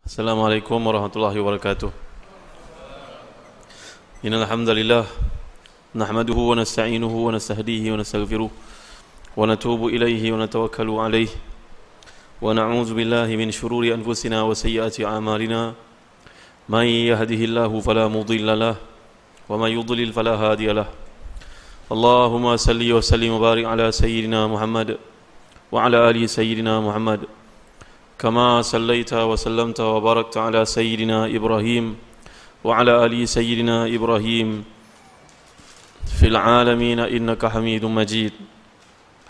Assalamualaikum warahmatullahi wabarakatuh. Innal hamdalillah nahmaduhu wa nasta'inuhu wa nastahdihi wa nastaghfiruh wa natubu ilaihi wa natawakkalu alaihi wa na'udzu billahi min shururi anfusina wa sayyiati a'malina. May yahdihillahu fala mudilla lahu wa may yudlil fala hadiya lahu. Allahumma salli wa sallim wa barik ala sayyidina Muhammad wa ala ali sayyidina Muhammad كما صليت وسلمت وباركت على سيدنا إبراهيم وعلى آل سيدنا إبراهيم في العالمين إنك حميد مجيد.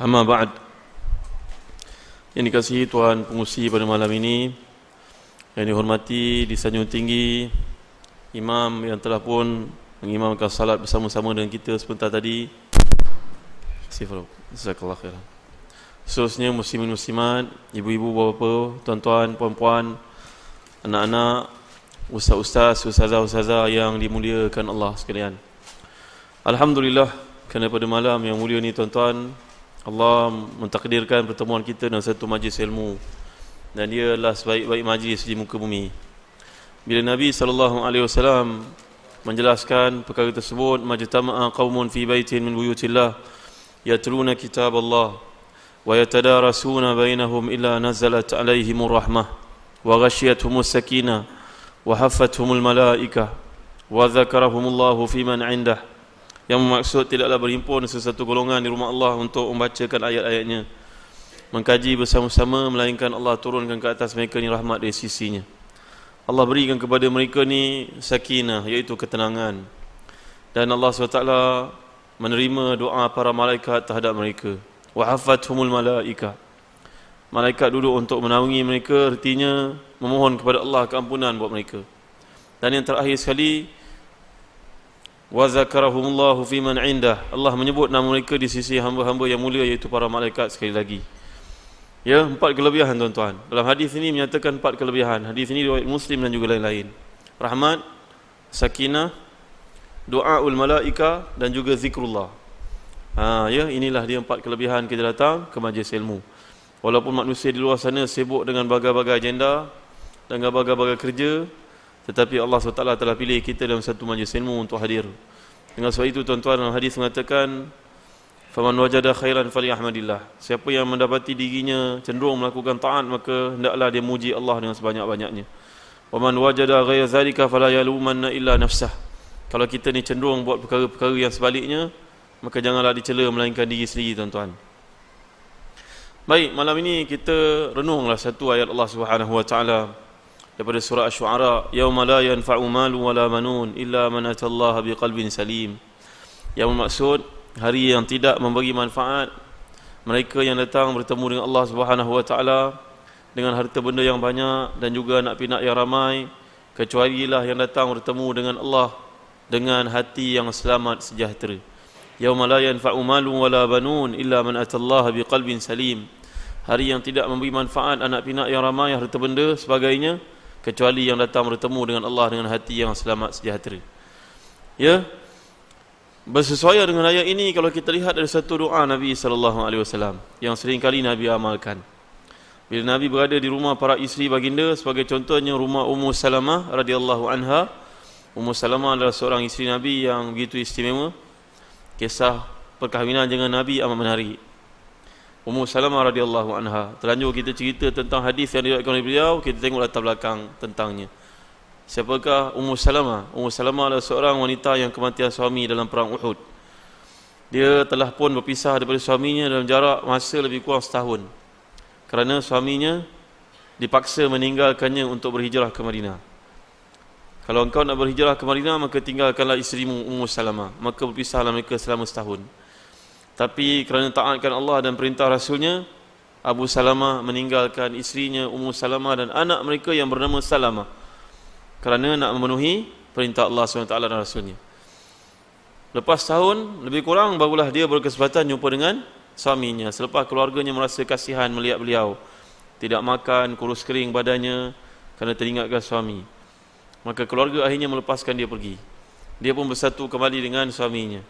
أما بعد, yang dikasihi Tuhan pengusi pada malam ini, yang dihormati, disanjung tinggi Imam yang telah pun mengimamkan salat bersama-sama dengan kita sebentar tadi. Jazakallah khairan. Seterusnya muslimin muslimat, ibu-ibu, bapa-bapa, tuan-tuan, puan-puan, anak-anak, ustaz-ustaz, ustazah-ustazah yang dimuliakan Allah sekalian. Alhamdulillah, kerana pada malam yang mulia ni tuan-tuan, Allah mentakdirkan pertemuan kita dalam satu majlis ilmu, dan dia adalah sebaik-baik majlis di muka bumi. Bila Nabi SAW menjelaskan perkara tersebut, majtama'a qaumun fi baitin min buyutillah yatluna kitab Allah wa yatadarasuna bainahum illa nazalat alaihimur rahmah wa ghashiyatuhumus sakinah wa haffathumul malaikah wa dzakarahumullahu fiman indah. Yang maksud tidaklah berhimpun sesuatu golongan di rumah Allah untuk membacakan ayat-ayatnya, mengkaji bersama-sama, melainkan Allah turunkan ke atas mereka ni rahmat dari sisinya. Allah berikan kepada mereka ni sakinah, iaitu ketenangan, dan Allah SWT menerima doa para malaikat terhadap mereka. Wa haffathumul malaikah, malaikat duduk untuk menaungi mereka, artinya memohon kepada Allah keampunan buat mereka. Dan yang terakhir sekali, wa zakarahumullahu fiman indah, Allah menyebut nama mereka di sisi hamba-hamba yang mulia, iaitu para malaikat sekali lagi. Ya, 4 kelebihan tuan-tuan. Dalam hadis ini menyatakan 4 kelebihan. Hadis ini riwayat Muslim dan juga lain-lain. Rahmat, sakinah, doaul malaika dan juga zikrullah. Ya, inilah dia 4 kelebihan kita datang ke majlis ilmu. Walaupun manusia di luar sana sibuk dengan bagai-bagai agenda, dengan bagai-bagai kerja, tetapi Allah SWT telah pilih kita dalam satu majlis ilmu untuk hadir. Dengan sebab itu tuan-tuan, dalam hadis mengatakan, faman wajada khairan falyahmadillah, siapa yang mendapati dirinya cenderung melakukan taat, maka hendaklah dia muji Allah dengan sebanyak-banyaknya. Waman wajada ghayra zalika fala yalumanna illa nafsah, kalau kita ni cenderung buat perkara-perkara yang sebaliknya, maka janganlah dicela melainkan diri sendiri tuan-tuan. Baik, malam ini kita renunglah satu ayat Allah Subhanahu wa taala daripada surah Asy-Syu'ara, yauma la yanfa'u malu wala manun illa man atallaha biqalbin salim. Yang bermaksud hari yang tidak memberi manfaat mereka yang datang bertemu dengan Allah Subhanahu wa taala dengan harta benda yang banyak dan juga anak pinak yang ramai, kecuali lah yang datang bertemu dengan Allah dengan hati yang selamat sejahtera. Yauma la yanfa'u malun wala banun illa man atallaha biqalbin salim. Hari yang tidak memberi manfaat anak pinak yang ramai, harta benda sebagainya, kecuali yang datang bertemu dengan Allah dengan hati yang selamat sejahtera. Ya, bersesuaian dengan ayat ini kalau kita lihat dari satu doa Nabi SAW yang sering kali Nabi amalkan. Bila Nabi berada di rumah para isteri baginda, sebagai contohnya rumah Ummu Salamah radhiyallahu anha. Ummu Salamah adalah seorang isteri Nabi yang begitu istimewa. Kisah perkahwinan dengan Nabi amat menarik. Ummu Salamah radhiyallahu anha, terlanjur kita cerita tentang hadis yang diriwayatkan oleh beliau, kita tengok latar belakang tentangnya. Siapakah Ummu Salamah? Ummu Salamah adalah seorang wanita yang kematian suami dalam perang Uhud. Dia telah pun berpisah daripada suaminya dalam jarak masa lebih kurang setahun, kerana suaminya dipaksa meninggalkannya untuk berhijrah ke Madinah. Kalau engkau nak berhijrah ke Madinah, maka tinggalkanlah isterimu Ummu Salamah. Maka berpisahlah mereka selama setahun. Tapi kerana taatkan Allah dan perintah Rasulnya, Abu Salamah meninggalkan isterinya Ummu Salamah dan anak mereka yang bernama Salamah, kerana nak memenuhi perintah Allah SWT dan Rasulnya. Lepas tahun lebih kurang, barulah dia berkesempatan jumpa dengan suaminya. Selepas keluarganya merasa kasihan melihat beliau tidak makan, kurus kering badannya kerana teringatkan suami, maka keluarga akhirnya melepaskan dia pergi. Dia pun bersatu kembali dengan suaminya.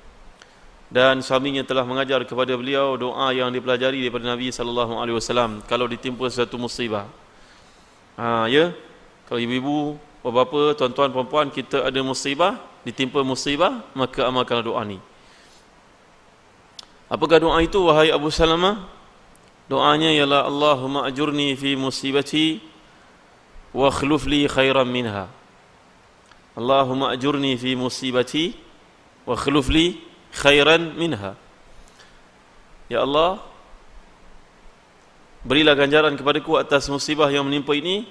Dan suaminya telah mengajar kepada beliau doa yang dipelajari daripada Nabi SAW kalau ditimpa suatu musibah. Ya, Kalau ibu-ibu, bapa-bapa, tuan-tuan, puan-puan, kita ada musibah, ditimpa musibah, maka amalkan doa ni. Apakah doa itu, wahai Abu Salamah? Doanya ialah Allahumma ajurni fi musibati wa akhluf li khairan minha. Allahumma ajurni fi musibati wa akhluf li khairan minha. Ya Allah, berilah ganjaran kepadaku atas musibah yang menimpa ini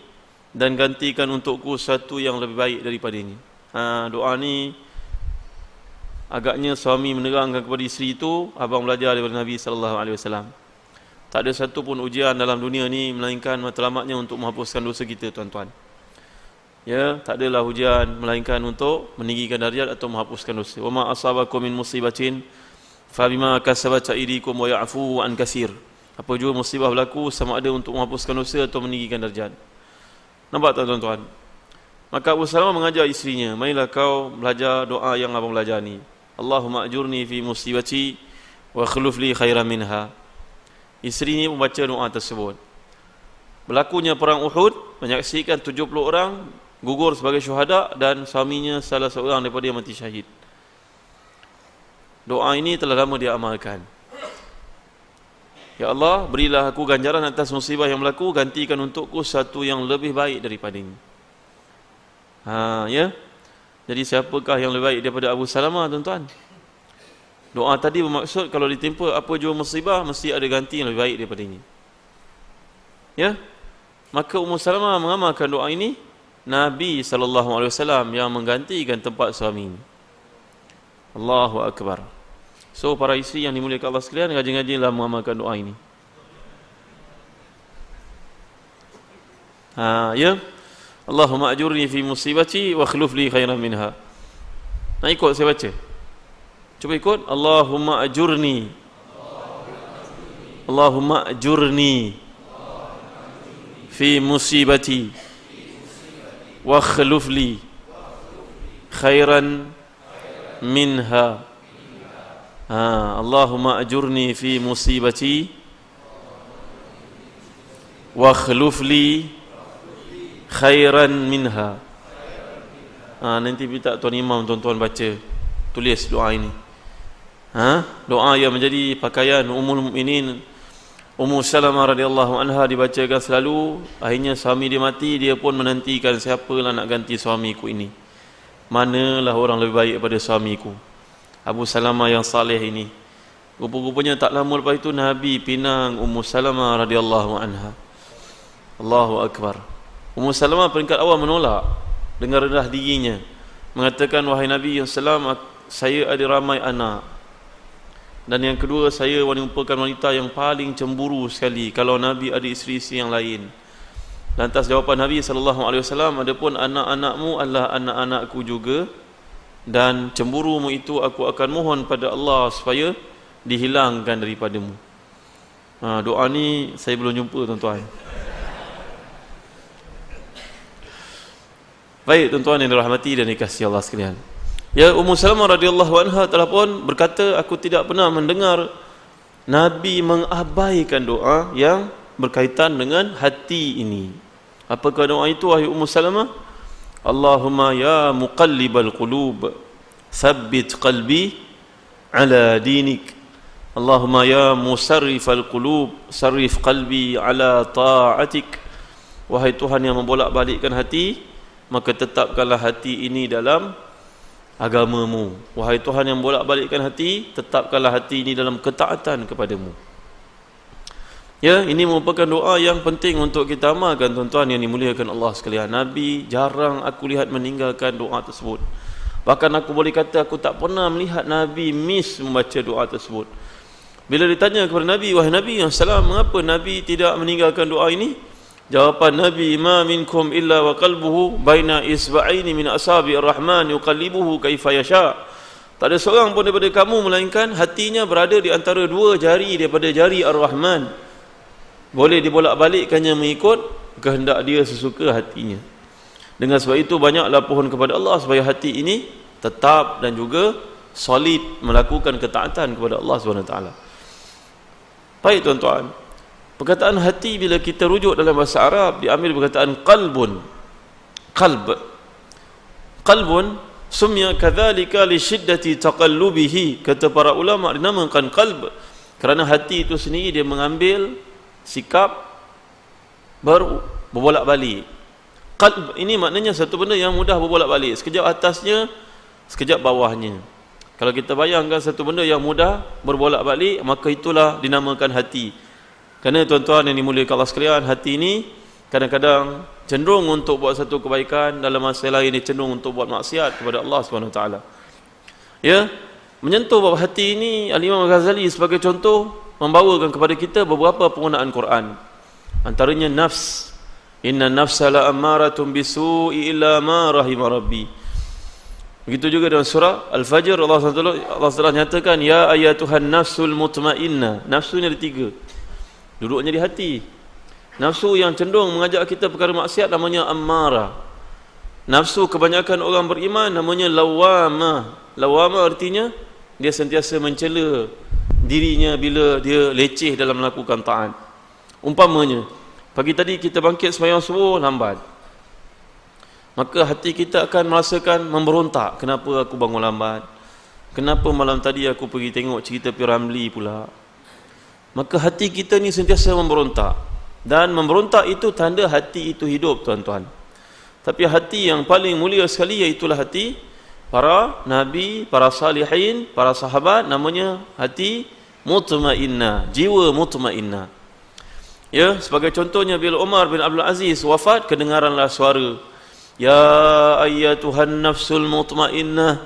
dan gantikan untukku sesuatu yang lebih baik daripada ini. Doa ni agaknya suami menerangkan kepada isteri itu, abang belajar daripada Nabi SAW. Tak ada satu pun ujian dalam dunia ni melainkan matlamatnya untuk menghapuskan dosa kita, tuan-tuan. Ya, tak adalah ujian melainkan untuk meninggikan darjat atau menghapuskan dosa. Wa ma asabakum min musibatin fa bima kasabat aydikum wa ya'fu an katsir. Apa jua musibah berlaku, sama ada untuk menghapuskan dosa atau meninggikan darjat. Nampak tak, tuan-tuan? Maka Abu Salamah mengajar isterinya, marilah kau belajar doa yang abang belajar ni. Allahumma ajurni fi musibati wa akhluf li khairan minha. Isteri ni membaca doa tersebut. Berlakunya perang Uhud, menyaksikan 70 orang gugur sebagai syuhada dan suaminya salah seorang daripada yang mati syahid. Doa ini telah lama dia amalkan. Ya Allah, berilah aku ganjaran atas musibah yang berlaku, gantikan untukku satu yang lebih baik daripada ini. Ya. Jadi siapakah yang lebih baik daripada Abu Salamah, tuan-tuan? Doa tadi bermaksud kalau ditimpa apa jua musibah, mesti ada ganti yang lebih baik daripada ini. Ya. Maka Ummu Salamah mengamalkan doa ini, Nabi SAW yang menggantikan tempat suami ini. Allahu Akbar. So para isteri yang dimuliakan Allah sekalian, rajin-rajinlah mengamalkan doa ini. Ya. Allahumma ajurni fi musibati wa akhluf li khairan minha. Nak ikut saya baca? Cuba ikut. Allahumma ajurni. Allahumma ajurni fi musibati wa akhluf li khairan minha. Allahumma ajurni fi musibati wa akhluf li khairan minha. Nanti minta tuan imam, tuan-tuan baca, tulis doa ini. Doa yang menjadi pakaian Ummul Mukminin Ummu Salamah radhiyallahu anha, dibacakan selalu. Akhirnya suami dia mati, dia pun menantikan siapalah nak ganti suamiku ini. Manalah orang lebih baik daripada suamiku, Abu Salamah yang saleh ini. Rupa-rupanya tak lama lepas itu Nabi pinang Ummu Salamah radhiyallahu anha. Allahu Akbar. Ummu Salamah peringkat awal menolak dengan rendah dirinya, mengatakan, wahai Nabi SAW, saya ada ramai anak, dan yang kedua, saya merupakan wanita yang paling cemburu sekali kalau Nabi ada isteri-isteri yang lain. Lantas jawapan Nabi SAW, adapun anak-anakmu adalah anak-anakku juga, dan cemburumu itu aku akan mohon pada Allah supaya dihilangkan daripadamu. Doa ni saya belum jumpa, tuan-tuan. Baik, tuan-tuan yang dirahmati dan dikasihi Allah sekalian. Ya, Ummu Salamah radhiyallahu anha telah pun berkata, aku tidak pernah mendengar Nabi mengabaikan doa yang berkaitan dengan hati ini. Apakah doa itu, wahai Ummu Salamah? Allahumma ya muqallibal qulub, thabbit qalbi ala dinik. Allahumma ya musarrifal qulub, sarrif qalbi ala ta'atik. Wahai Tuhan yang membolak-balikkan hati, maka tetapkanlah hati ini dalam agamamu. Wahai Tuhan yang bolak-balikkan hati, tetapkanlah hati ini dalam ketaatan kepadamu. Ya, ini merupakan doa yang penting untuk kita amalkan, tuan-tuan yang dimuliakan Allah sekalian. Nabi jarang aku lihat meninggalkan doa tersebut. Bahkan aku boleh kata aku tak pernah melihat Nabi miss membaca doa tersebut. Bila ditanya kepada Nabi, wahai Nabi SAW, mengapa Nabi tidak meninggalkan doa ini? Jawapan Nabi, ma minkum illa wa qalbuhu baina isba'aini min asabi'ir rahman yuqallibuhu kaifa yasha. Tak ada seorang pun daripada kamu melainkan hatinya berada di antara dua jari daripada jari Ar-Rahman. Boleh dibolak-balikkannya mengikut kehendak dia sesuka hatinya. Dengan sebab itu banyaklah pohon kepada Allah supaya hati ini tetap dan juga solid melakukan ketaatan kepada Allah SWT. Baik, tuan-tuan, perkataan hati bila kita rujuk dalam bahasa Arab diambil perkataan qalbun. qalb. Qalbun sumya kadzalika li syiddati taqallubihi. Kata para ulama dinamakan qalb kerana hati itu sendiri dia mengambil sikap berbolak-balik. Qalb ini maknanya satu benda yang mudah berbolak-balik, sekejap atasnya, sekejap bawahnya. Kalau kita bayangkan satu benda yang mudah berbolak-balik, maka itulah dinamakan hati. Kerana tuan-tuan yang dimuliakan Allah sekalian, hati ini kadang-kadang cenderung untuk buat satu kebaikan, dalam masa lain dia cenderung untuk buat maksiat kepada Allah SWT. Ya, menyentuh bab hati ini, Al-Imam Al-Ghazali sebagai contoh membawakan kepada kita beberapa penggunaan Quran. Antaranya nafs. Inna nafsa la ammaratun bisu'i illa ma rahima rabbi. Begitu juga dalam surah Al-Fajr, Allah SWT nyatakan, ya ayatuhan nafsul mutmainnah. Nafsu ni ada 3, duduknya di hati. Nafsu yang cenderung mengajak kita perkara maksiat namanya ammara. Nafsu kebanyakan orang beriman namanya lawamah. Lawamah artinya dia sentiasa mencela dirinya bila dia leceh dalam melakukan taat. Umpamanya, pagi tadi kita bangkit sembahyang subuh lambat, maka hati kita akan merasakan memberontak. Kenapa aku bangun lambat? Kenapa malam tadi aku pergi tengok cerita P.Ramlee pula? Maka hati kita ni sentiasa memberontak. Dan memberontak itu tanda hati itu hidup, tuan-tuan. Tapi hati yang paling mulia sekali iaitulah hati para nabi, para salihin, para sahabat, namanya hati mutmainnah, jiwa mutmainnah. Ya, sebagai contohnya bila Umar bin Abdul Aziz wafat, kedengaranlah suara, ya ayyatuhan nafsul mutmainnah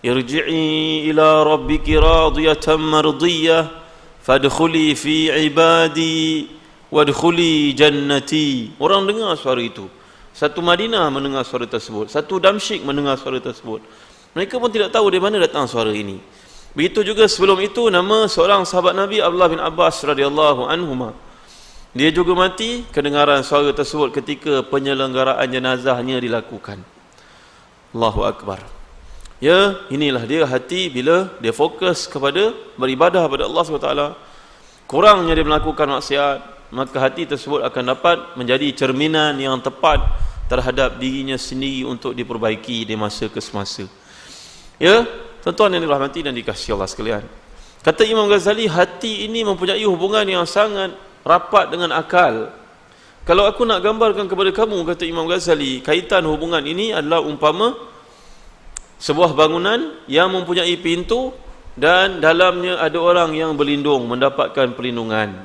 irji'i ila rabbiki radiyatan mardiyah fadkhuli fi ibadi wadkhuli jannati. Orang dengar suara itu. Satu Madinah mendengar suara tersebut, satu Damsyik mendengar suara tersebut. Mereka pun tidak tahu dari mana datang suara ini. Begitu juga sebelum itu, nama seorang sahabat Nabi Abdullah bin Abbas radhiyallahu anhuma, dia juga mati, kedengaran suara tersebut ketika penyelenggaraan jenazahnya dilakukan. Allahu Akbar. Ya, inilah dia hati bila dia fokus kepada beribadah kepada Allah SWT. Kurangnya dia melakukan maksiat, maka hati tersebut akan dapat menjadi cerminan yang tepat terhadap dirinya sendiri untuk diperbaiki di masa ke semasa. Ya, tuan-tuan yang dirahmati dan dikasihi Allah sekalian. Kata Imam Ghazali, hati ini mempunyai hubungan yang sangat rapat dengan akal. Kalau aku nak gambarkan kepada kamu, kata Imam Ghazali, kaitan hubungan ini adalah umpama sebuah bangunan yang mempunyai pintu dan dalamnya ada orang yang berlindung, mendapatkan perlindungan.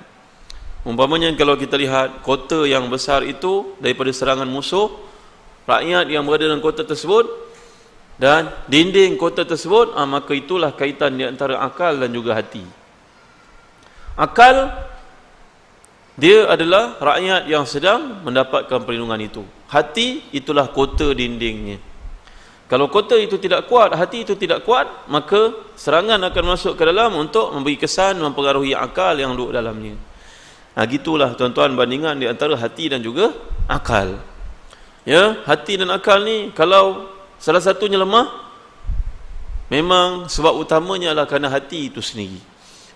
Umpamanya kalau kita lihat kota yang besar itu daripada serangan musuh, rakyat yang berada dalam kota tersebut dan dinding kota tersebut, maka itulah kaitan di antara akal dan juga hati. Akal, dia adalah rakyat yang sedang mendapatkan perlindungan itu. Hati, itulah kota dindingnya. Kalau kota itu tidak kuat, hati itu tidak kuat, maka serangan akan masuk ke dalam untuk memberi kesan, mempengaruhi akal yang duduk dalamnya. Gitulah tuan-tuan bandingan di antara hati dan juga akal. Ya, hati dan akal ni kalau salah satunya lemah, memang sebab utamanya adalah kerana hati itu sendiri.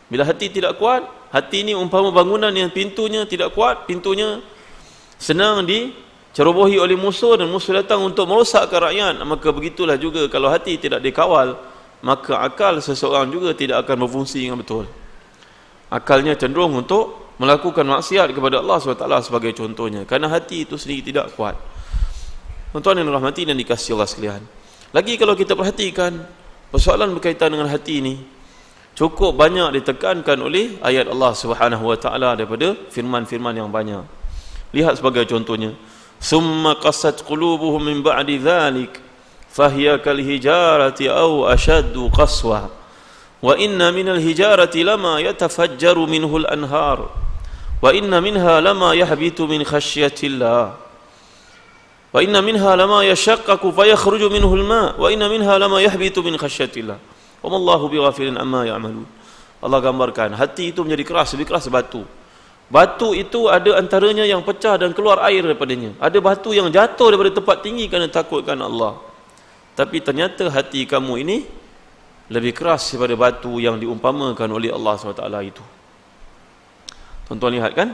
Bila hati tidak kuat, hati ini umpama bangunan yang pintunya tidak kuat, pintunya senang dicerobohi oleh musuh dan musuh datang untuk merosakkan rakyat, maka begitulah juga kalau hati tidak dikawal, maka akal seseorang juga tidak akan berfungsi dengan betul. Akalnya cenderung untuk melakukan maksiat kepada Allah SWT sebagai contohnya, kerana hati itu sendiri tidak kuat. Tuan-tuan yang dirahmati dan dikasihi Allah sekalian, lagi kalau kita perhatikan persoalan berkaitan dengan hati ini, cukup banyak ditekankan oleh ayat Allah SWT daripada firman-firman yang banyak. Lihat sebagai contohnya, summa qasat qulubuhum min ba'di dhalik fahiya kal hijarati aw ashaddu qaswa wa inna minal hijarati lama yatafajjaru minhul anhar wa inna minha lama yahbitu min khasyatillah wa inna minha lama yashaqqaqu fayakhruju minhul ma wa inna minha lama yahbitu min khasyatillah wa mallahu bighafilin amma ya'malun. Allah gambarkan hati itu menjadi keras, lebih keras batu. Batu itu ada antaranya yang pecah dan keluar air daripadanya. Ada batu yang jatuh daripada tempat tinggi kerana takutkan Allah. Tapi ternyata hati kamu ini lebih keras daripada batu yang diumpamakan oleh Allah SWT itu. Tuan-tuan lihat kan?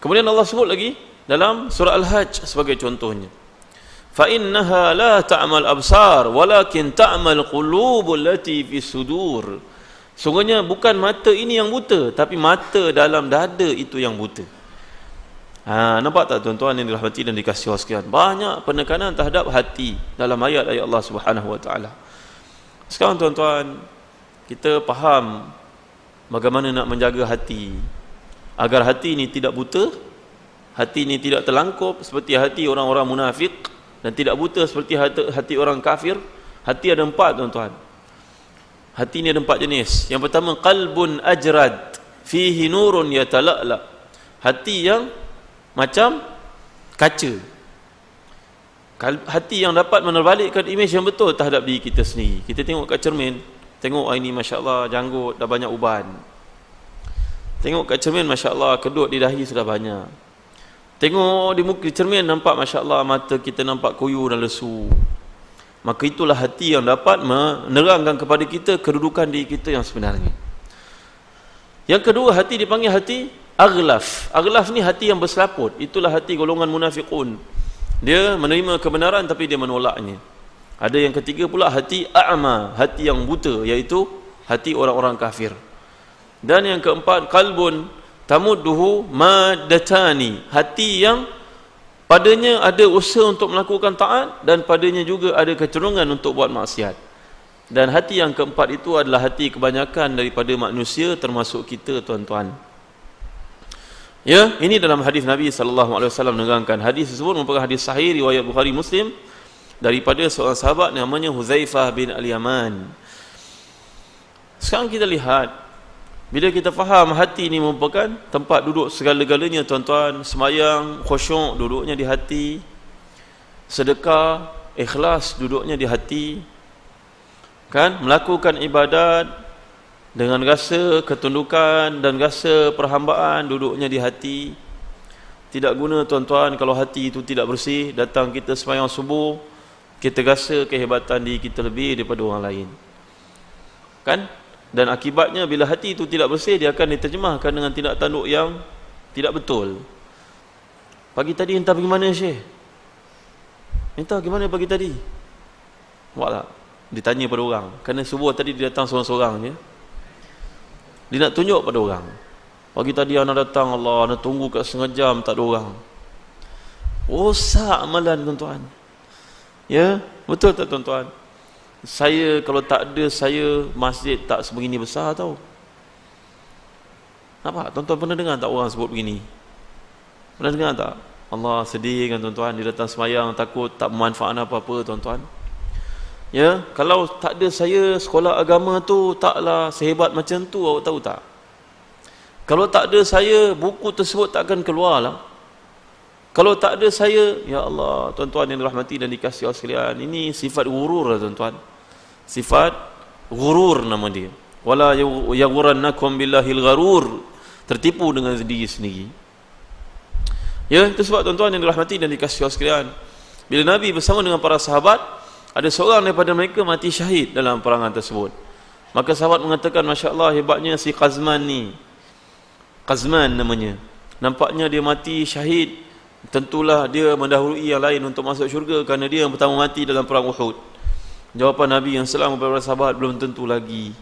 Kemudian Allah sebut lagi dalam surah Al-Hajj sebagai contohnya. fa innaha la ta'mal absar walakin ta'mal qulubul lati fi sudur. Sungguhnya bukan mata ini yang buta, tapi mata dalam dada itu yang buta. Nampak tak tuan-tuan yang dirahmati dan dikasihi Allah sekalian? Banyak penekanan terhadap hati dalam ayat-ayat Allah Subhanahu wa taala. Sekarang tuan-tuan, kita faham bagaimana nak menjaga hati agar hati ini tidak buta, hati ini tidak terlangkup seperti hati orang-orang munafik, dan tidak buta seperti hati orang kafir. Hati ada 4 tuan-tuan. Hati ini ada 4 jenis. Yang pertama, qalbun ajrad fihi nurun yatala'la. Hati yang macam kaca. Hati yang dapat menerbalikkan imej yang betul terhadap diri kita sendiri. Kita tengok kat cermin, tengok ini masya-Allah janggut dah banyak uban. Tengok kat cermin masya-Allah kedut di dahi sudah banyak. Tengok di muka cermin nampak masya-Allah mata kita nampak kuyu dan lesu. Maka itulah hati yang dapat menerangkan kepada kita kedudukan diri kita yang sebenarnya. Yang kedua, hati dipanggil hati aghlaf. Aghlaf ni hati yang berselaput. Itulah hati golongan munafiqun. Dia menerima kebenaran tapi dia menolaknya. Ada yang ketiga pula, hati a'ma, hati yang buta, iaitu hati orang-orang kafir. Dan yang keempat, qalbun tamudduhu maddatani, hati yang padanya ada usaha untuk melakukan taat dan padanya juga ada kecenderungan untuk buat maksiat. Dan hati yang keempat itu adalah hati kebanyakan daripada manusia termasuk kita tuan-tuan. Ya, ini dalam hadis Nabi SAW menerangkan. Hadis tersebut merupakan hadis sahih riwayat Bukhari Muslim daripada seorang sahabat namanya Huzaifah bin Al-Yaman. Sekarang kita lihat, bila kita faham hati ini merupakan tempat duduk segala-galanya tuan-tuan, semayang khusyuk duduknya di hati, sedekah ikhlas duduknya di hati, kan, melakukan ibadat dengan rasa ketundukan dan rasa perhambaan duduknya di hati. Tidak guna tuan-tuan kalau hati itu tidak bersih. Datang kita semayang subuh, kita rasa kehebatan diri kita lebih daripada orang lain, kan? Dan akibatnya bila hati itu tidak bersih, dia akan diterjemahkan dengan tindak tanduk yang tidak betul. Pagi tadi entah pergi mana Syekh? Entah pergi pagi tadi? Nampak tak? Ditanya pada orang. Kerana subuh tadi dia datang seorang-seorang je. Dia nak tunjuk pada orang. Pagi tadi anak datang, Allah, anak tunggu kat setengah jam tak ada orang. Rosak amalan tuan-tuan. Ya, betul tak tuan-tuan? Saya kalau tak ada saya, masjid tak sebegini besar tau. Nampak? Tuan-tuan pernah dengar tak orang sebut begini? Pernah dengar tak? Allah sedih kan tuan-tuan, dia datang semayang takut tak bermanfaat apa-apa tuan-tuan. Ya, kalau tak ada saya, sekolah agama tu taklah sehebat macam tu, awak tahu tak? Kalau tak ada saya, buku tersebut tak akan keluar lah. Kalau tak ada saya, ya Allah, tuan-tuan yang dirahmati dan dikasihi Allah sekalian, ini sifat ghurur lah tuan-tuan. Sifat ghurur nama dia. Wala yaghurrannakum billahil gharur, tertipu dengan diri sendiri. Ya, itu sebab tuan-tuan yang dirahmati dan dikasihi Allah sekalian, bila Nabi bersama dengan para sahabat, ada seorang daripada mereka mati syahid dalam perangan tersebut. Maka sahabat mengatakan, Masya Allah, hebatnya si Qazman ni. Qazman namanya. Nampaknya dia mati syahid, tentulah dia mendahului yang lain untuk masuk syurga kerana dia yang pertama mati dalam perang Uhud. Jawapan Nabi yang salam kepada sahabat, belum tentu lagi.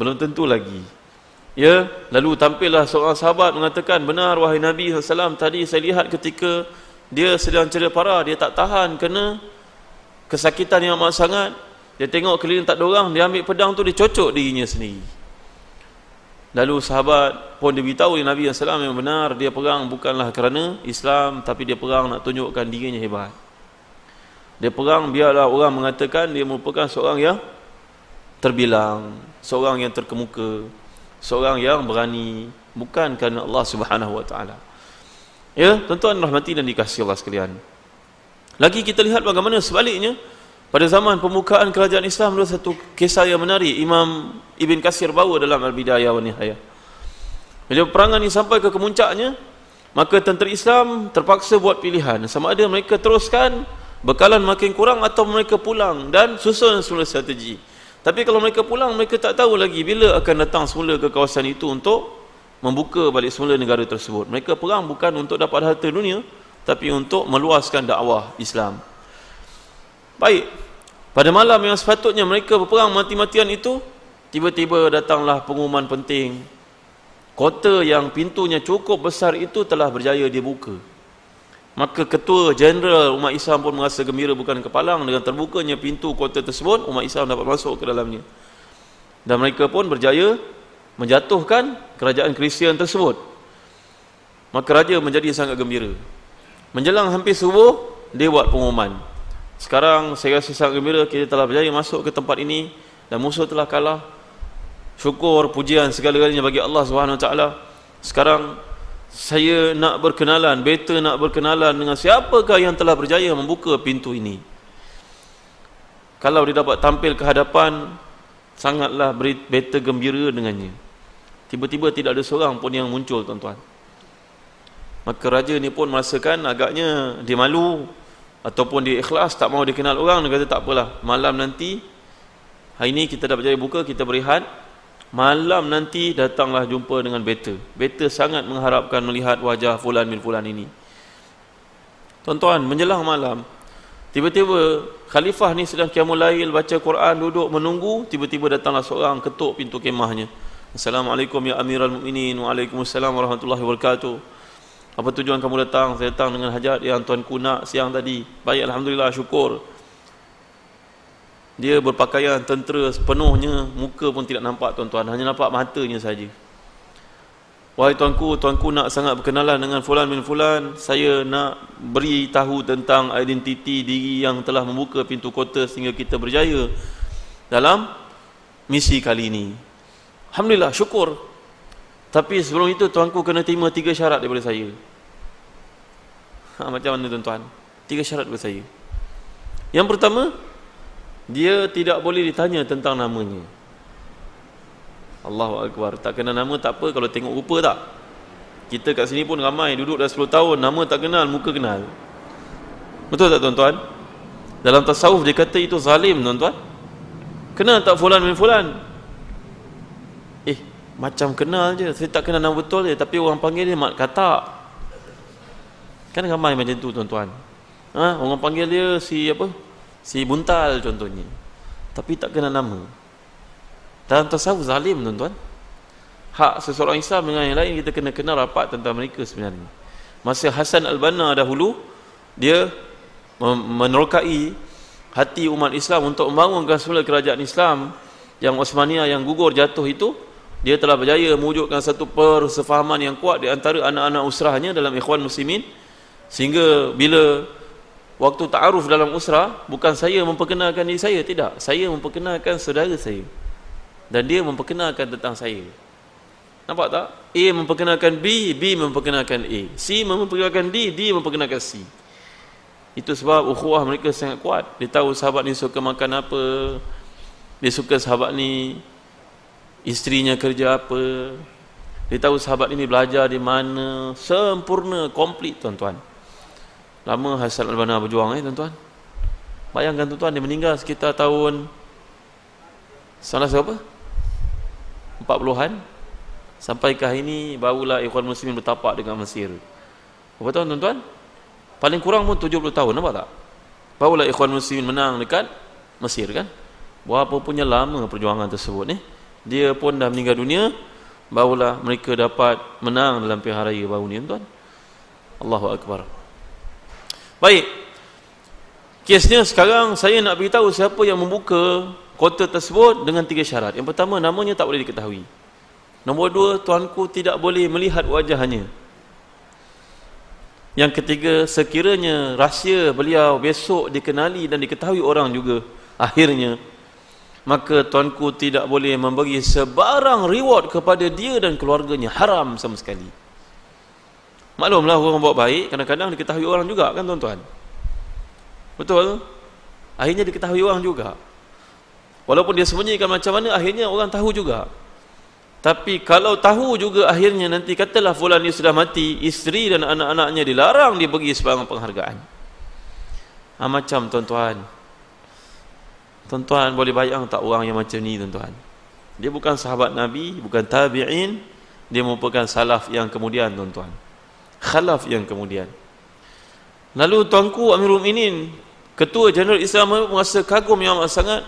Belum tentu lagi. Ya, lalu tampillah seorang sahabat mengatakan, benar wahai Nabi SAW, tadi saya lihat ketika dia sedang cedera parah, dia tak tahan kerana kesakitan yang amat sangat. Dia tengok keliling tak ada orang, dia ambil pedang tu, dia cocok dirinya sendiri. Lalu sahabat pun dia beritahu Nabi SAW yang benar, dia perang bukanlah kerana Islam, tapi dia perang nak tunjukkan dirinya hebat. Dia perang biarlah orang mengatakan dia merupakan seorang yang terbilang, seorang yang terkemuka, seorang yang berani, bukan kerana Allah Subhanahu Wa Taala. Ya, tuan-tuan rahmati dan dikasihi Allah sekalian. Lagi kita lihat bagaimana sebaliknya pada zaman pembukaan kerajaan Islam, ada satu kisah yang menarik Imam Ibn Katsir bawa dalam Al-Bidayah wa Nihayah. Bila perangan ini sampai ke kemuncaknya, maka tentera Islam terpaksa buat pilihan, sama ada mereka teruskan, bekalan makin kurang, atau mereka pulang dan susun semula strategi. Tapi kalau mereka pulang, mereka tak tahu lagi bila akan datang semula ke kawasan itu untuk membuka balik semula negara tersebut. Mereka perang bukan untuk dapat harta dunia, tapi untuk meluaskan dakwah Islam. Baik, pada malam yang sepatutnya mereka berperang mati-matian itu, tiba-tiba datanglah pengumuman penting. Kota yang pintunya cukup besar itu telah berjaya dibuka. Maka ketua jeneral umat Islam pun merasa gembira bukan kepalang dengan terbukanya pintu kota tersebut. Umat Islam dapat masuk ke dalamnya, dan mereka pun berjaya menjatuhkan kerajaan Kristian tersebut. Maka raja menjadi sangat gembira. Menjelang hampir subuh, dia buat pengumuman, sekarang saya rasa sangat gembira, kita telah berjaya masuk ke tempat ini dan musuh telah kalah. Syukur, pujian segala-galanya bagi Allah SWT. Sekarang saya nak berkenalan, beta nak berkenalan dengan siapakah yang telah berjaya membuka pintu ini. Kalau dia dapat tampil ke hadapan, sangatlah beta gembira dengannya. Tiba-tiba tidak ada seorang pun yang muncul, tuan-tuan. Maka raja ni pun merasakan agaknya dia malu ataupun dia ikhlas, tak mahu dikenal orang. Dia kata tak apalah, malam nanti, hari ni kita dah berjaya buka, kita berehat, malam nanti datanglah jumpa dengan beta. Beta sangat mengharapkan melihat wajah fulan bin fulan ini. Tuan-tuan, menjelang malam, tiba-tiba khalifah ni sedang qiyamul lail, baca Quran, duduk menunggu. Tiba-tiba datanglah seorang, ketuk pintu kemahnya. Assalamualaikum ya Amiral Mukminin. Waalaikumsalam warahmatullahi wabarakatuh. Apa tujuan kamu datang? Saya datang dengan hajat yang tuanku nak siang tadi. Baik, alhamdulillah, syukur. Dia berpakaian tentera sepenuhnya, muka pun tidak nampak, tuan-tuan, hanya nampak matanya saja. Wahai tuanku nak sangat berkenalan dengan fulan bin fulan. Saya nak beri tahu tentang identiti diri yang telah membuka pintu kota sehingga kita berjaya dalam misi kali ini. Alhamdulillah, syukur. Tapi sebelum itu tuanku kena terima 3 syarat daripada saya. Macam mana, tuan-tuan? 3 syarat daripada saya. Yang pertama, dia tidak boleh ditanya tentang namanya. Allahu Akbar. Tak kenal nama tak apa, kalau tengok rupa tak. Kita kat sini pun ramai duduk dah 10 tahun, nama tak kenal, muka kenal. Betul tak, tuan-tuan? Dalam tasawuf dia kata itu zalim, tuan-tuan. Kenal tak fulan bin fulan? Macam kenal je, saya tak kenal nama betul je, tapi orang panggil dia mat katak. Kan ramai macam tu, tuan-tuan. Orang panggil dia si apa? Si buntal contohnya, tapi tak kenal nama. Dalam tasawuf zalim, tuan-tuan. Hak seseorang Islam dengan yang lain, kita kena kenal rapat tentang mereka sebenarnya. Masa Hasan al-Banna dahulu, dia menerokai hati umat Islam untuk membangunkan semula kerajaan Islam yang Osmaniyah yang gugur jatuh itu. Dia telah berjaya mewujudkan satu persefahaman yang kuat di antara anak-anak usrahnya dalam ikhwan muslimin, sehingga bila waktu ta'aruf dalam usrah, bukan saya memperkenalkan diri saya, tidak, saya memperkenalkan saudara saya, dan dia memperkenalkan tentang saya. Nampak tak? A memperkenalkan B, B memperkenalkan A, C memperkenalkan D, D memperkenalkan C. Itu sebab ukhuwah mereka sangat kuat. Dia tahu sahabat ni suka makan apa, dia suka sahabat ni isterinya kerja apa, dia tahu sahabat ini belajar di mana. Sempurna, komplit, tuan-tuan. Lama Hasan al-Banna berjuang, tuan-tuan. Bayangkan, tuan-tuan, dia meninggal sekitar tahun salah siapa? 40-an. Sampai ke hari ini barulah ikhwan muslimin bertapak dengan Mesir. Berapa tahun, tuan-tuan? Paling kurang pun 70 tahun, nampak tak? Barulah ikhwan muslimin menang dekat Mesir, kan? Berapa punya lama perjuangan tersebut ni. Dia pun dah meninggal dunia, barulah mereka dapat menang dalam pilihan raya baru ni, tuan. Allahu Akbar. Baik, kesnya sekarang saya nak beritahu siapa yang membuka kota tersebut dengan 3 syarat. Yang pertama, namanya tak boleh diketahui. Nombor 2, tuanku tidak boleh melihat wajahnya. Yang ketiga, sekiranya rahsia beliau besok dikenali dan diketahui orang juga akhirnya, maka tuanku tidak boleh memberi sebarang reward kepada dia dan keluarganya. Haram sama sekali. Maklumlah, orang buat baik kadang-kadang diketahui orang juga, kan, tuan-tuan? Betul? Akhirnya diketahui orang juga. Walaupun dia sembunyikan macam mana, akhirnya orang tahu juga. Tapi kalau tahu juga akhirnya nanti katalah fulan ni sudah mati, isteri dan anak-anaknya dilarang dia bagi sebarang penghargaan. Macam, tuan-tuan. Tuan-tuan boleh bayang tak orang yang macam ni, tuan-tuan? Dia bukan sahabat Nabi, bukan tabi'in, dia merupakan salaf yang kemudian, tuan-tuan. Khalaf yang kemudian. Lalu tuanku Amirul Mukminin, Ketua Jeneral Islam merasa kagum yang amat sangat.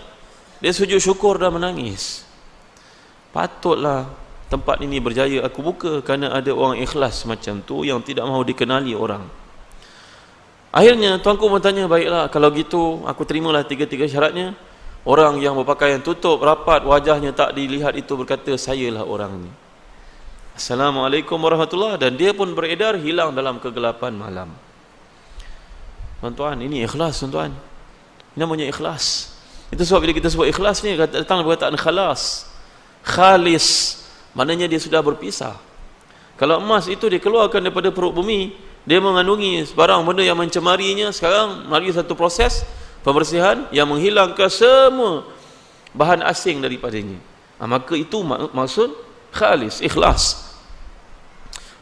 Dia sujud syukur dan menangis. Patutlah tempat ini berjaya aku buka kerana ada orang ikhlas macam tu yang tidak mahu dikenali orang. Akhirnya tuanku bertanya, baiklah kalau gitu aku terimalah tiga-tiga syaratnya. Orang yang berpakaian tutup rapat, wajahnya tak dilihat itu berkata, sayalah orang ini. Assalamualaikum warahmatullahi. Dan dia pun beredar hilang dalam kegelapan malam. Tuan-tuan, ini ikhlas tuan-tuan. Ini namanya ikhlas. Itu sebab bila kita sebut ikhlas ni datang perkataan khalas. Khalis, maknanya dia sudah berpisah. Kalau emas itu dikeluarkan daripada perut bumi, dia mengandungi sebarang benda yang mencemarinya. Sekarang melalui satu proses pembersihan yang menghilangkan semua bahan asing daripadanya. Maka itu maksud khalis, ikhlas.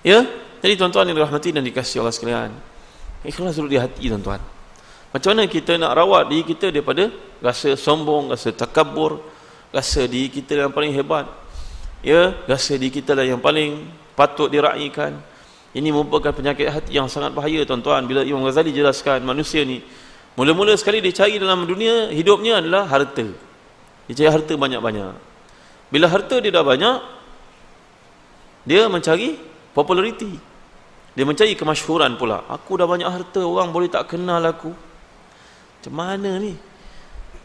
Ya, jadi tuan-tuan yang dirahmati dan dikasihi Allah sekalian, ikhlas dulu di hati tuan-tuan. Macam mana kita nak rawat diri kita daripada rasa sombong, rasa takabur, rasa diri kita yang paling hebat, ya, rasa diri kita lah yang paling patut diraikan. Ini merupakan penyakit hati yang sangat bahaya tuan-tuan. Bila Imam Ghazali jelaskan manusia ni mula-mula sekali dia cari dalam dunia hidupnya adalah harta. Dia cari harta banyak-banyak. Bila harta dia dah banyak, dia mencari populariti. Dia mencari kemasyhuran pula. Aku dah banyak harta, orang boleh tak kenal aku. Macam mana ni?